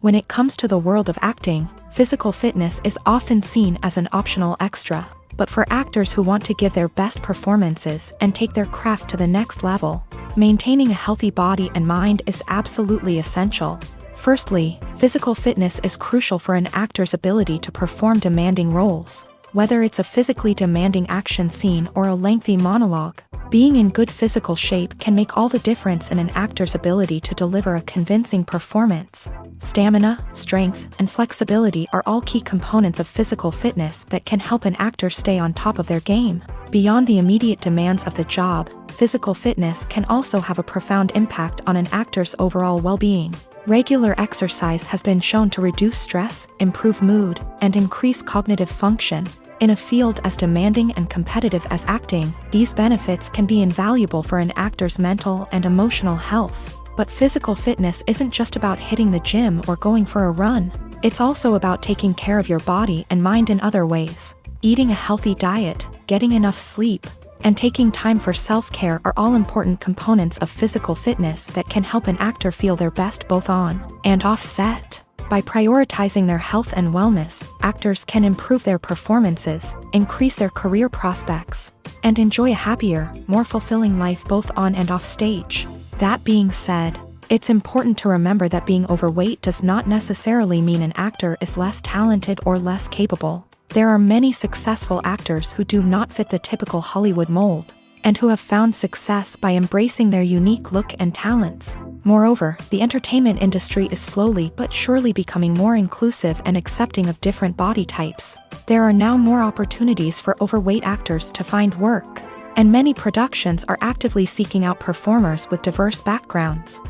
When it comes to the world of acting, physical fitness is often seen as an optional extra. But for actors who want to give their best performances and take their craft to the next level, maintaining a healthy body and mind is absolutely essential. Firstly, physical fitness is crucial for an actor's ability to perform demanding roles. Whether it's a physically demanding action scene or a lengthy monologue, being in good physical shape can make all the difference in an actor's ability to deliver a convincing performance. Stamina, strength, and flexibility are all key components of physical fitness that can help an actor stay on top of their game. Beyond the immediate demands of the job, physical fitness can also have a profound impact on an actor's overall well-being. Regular exercise has been shown to reduce stress, improve mood, and increase cognitive function. In a field as demanding and competitive as acting, these benefits can be invaluable for an actor's mental and emotional health. But physical fitness isn't just about hitting the gym or going for a run. It's also about taking care of your body and mind in other ways. Eating a healthy diet, getting enough sleep, and taking time for self-care are all important components of physical fitness that can help an actor feel their best both on and off set. By prioritizing their health and wellness, actors can improve their performances, increase their career prospects, and enjoy a happier, more fulfilling life both on and off stage. That being said, it's important to remember that being overweight does not necessarily mean an actor is less talented or less capable. There are many successful actors who do not fit the typical Hollywood mold, and who have found success by embracing their unique look and talents. Moreover, the entertainment industry is slowly but surely becoming more inclusive and accepting of different body types. There are now more opportunities for overweight actors to find work, and many productions are actively seeking out performers with diverse backgrounds.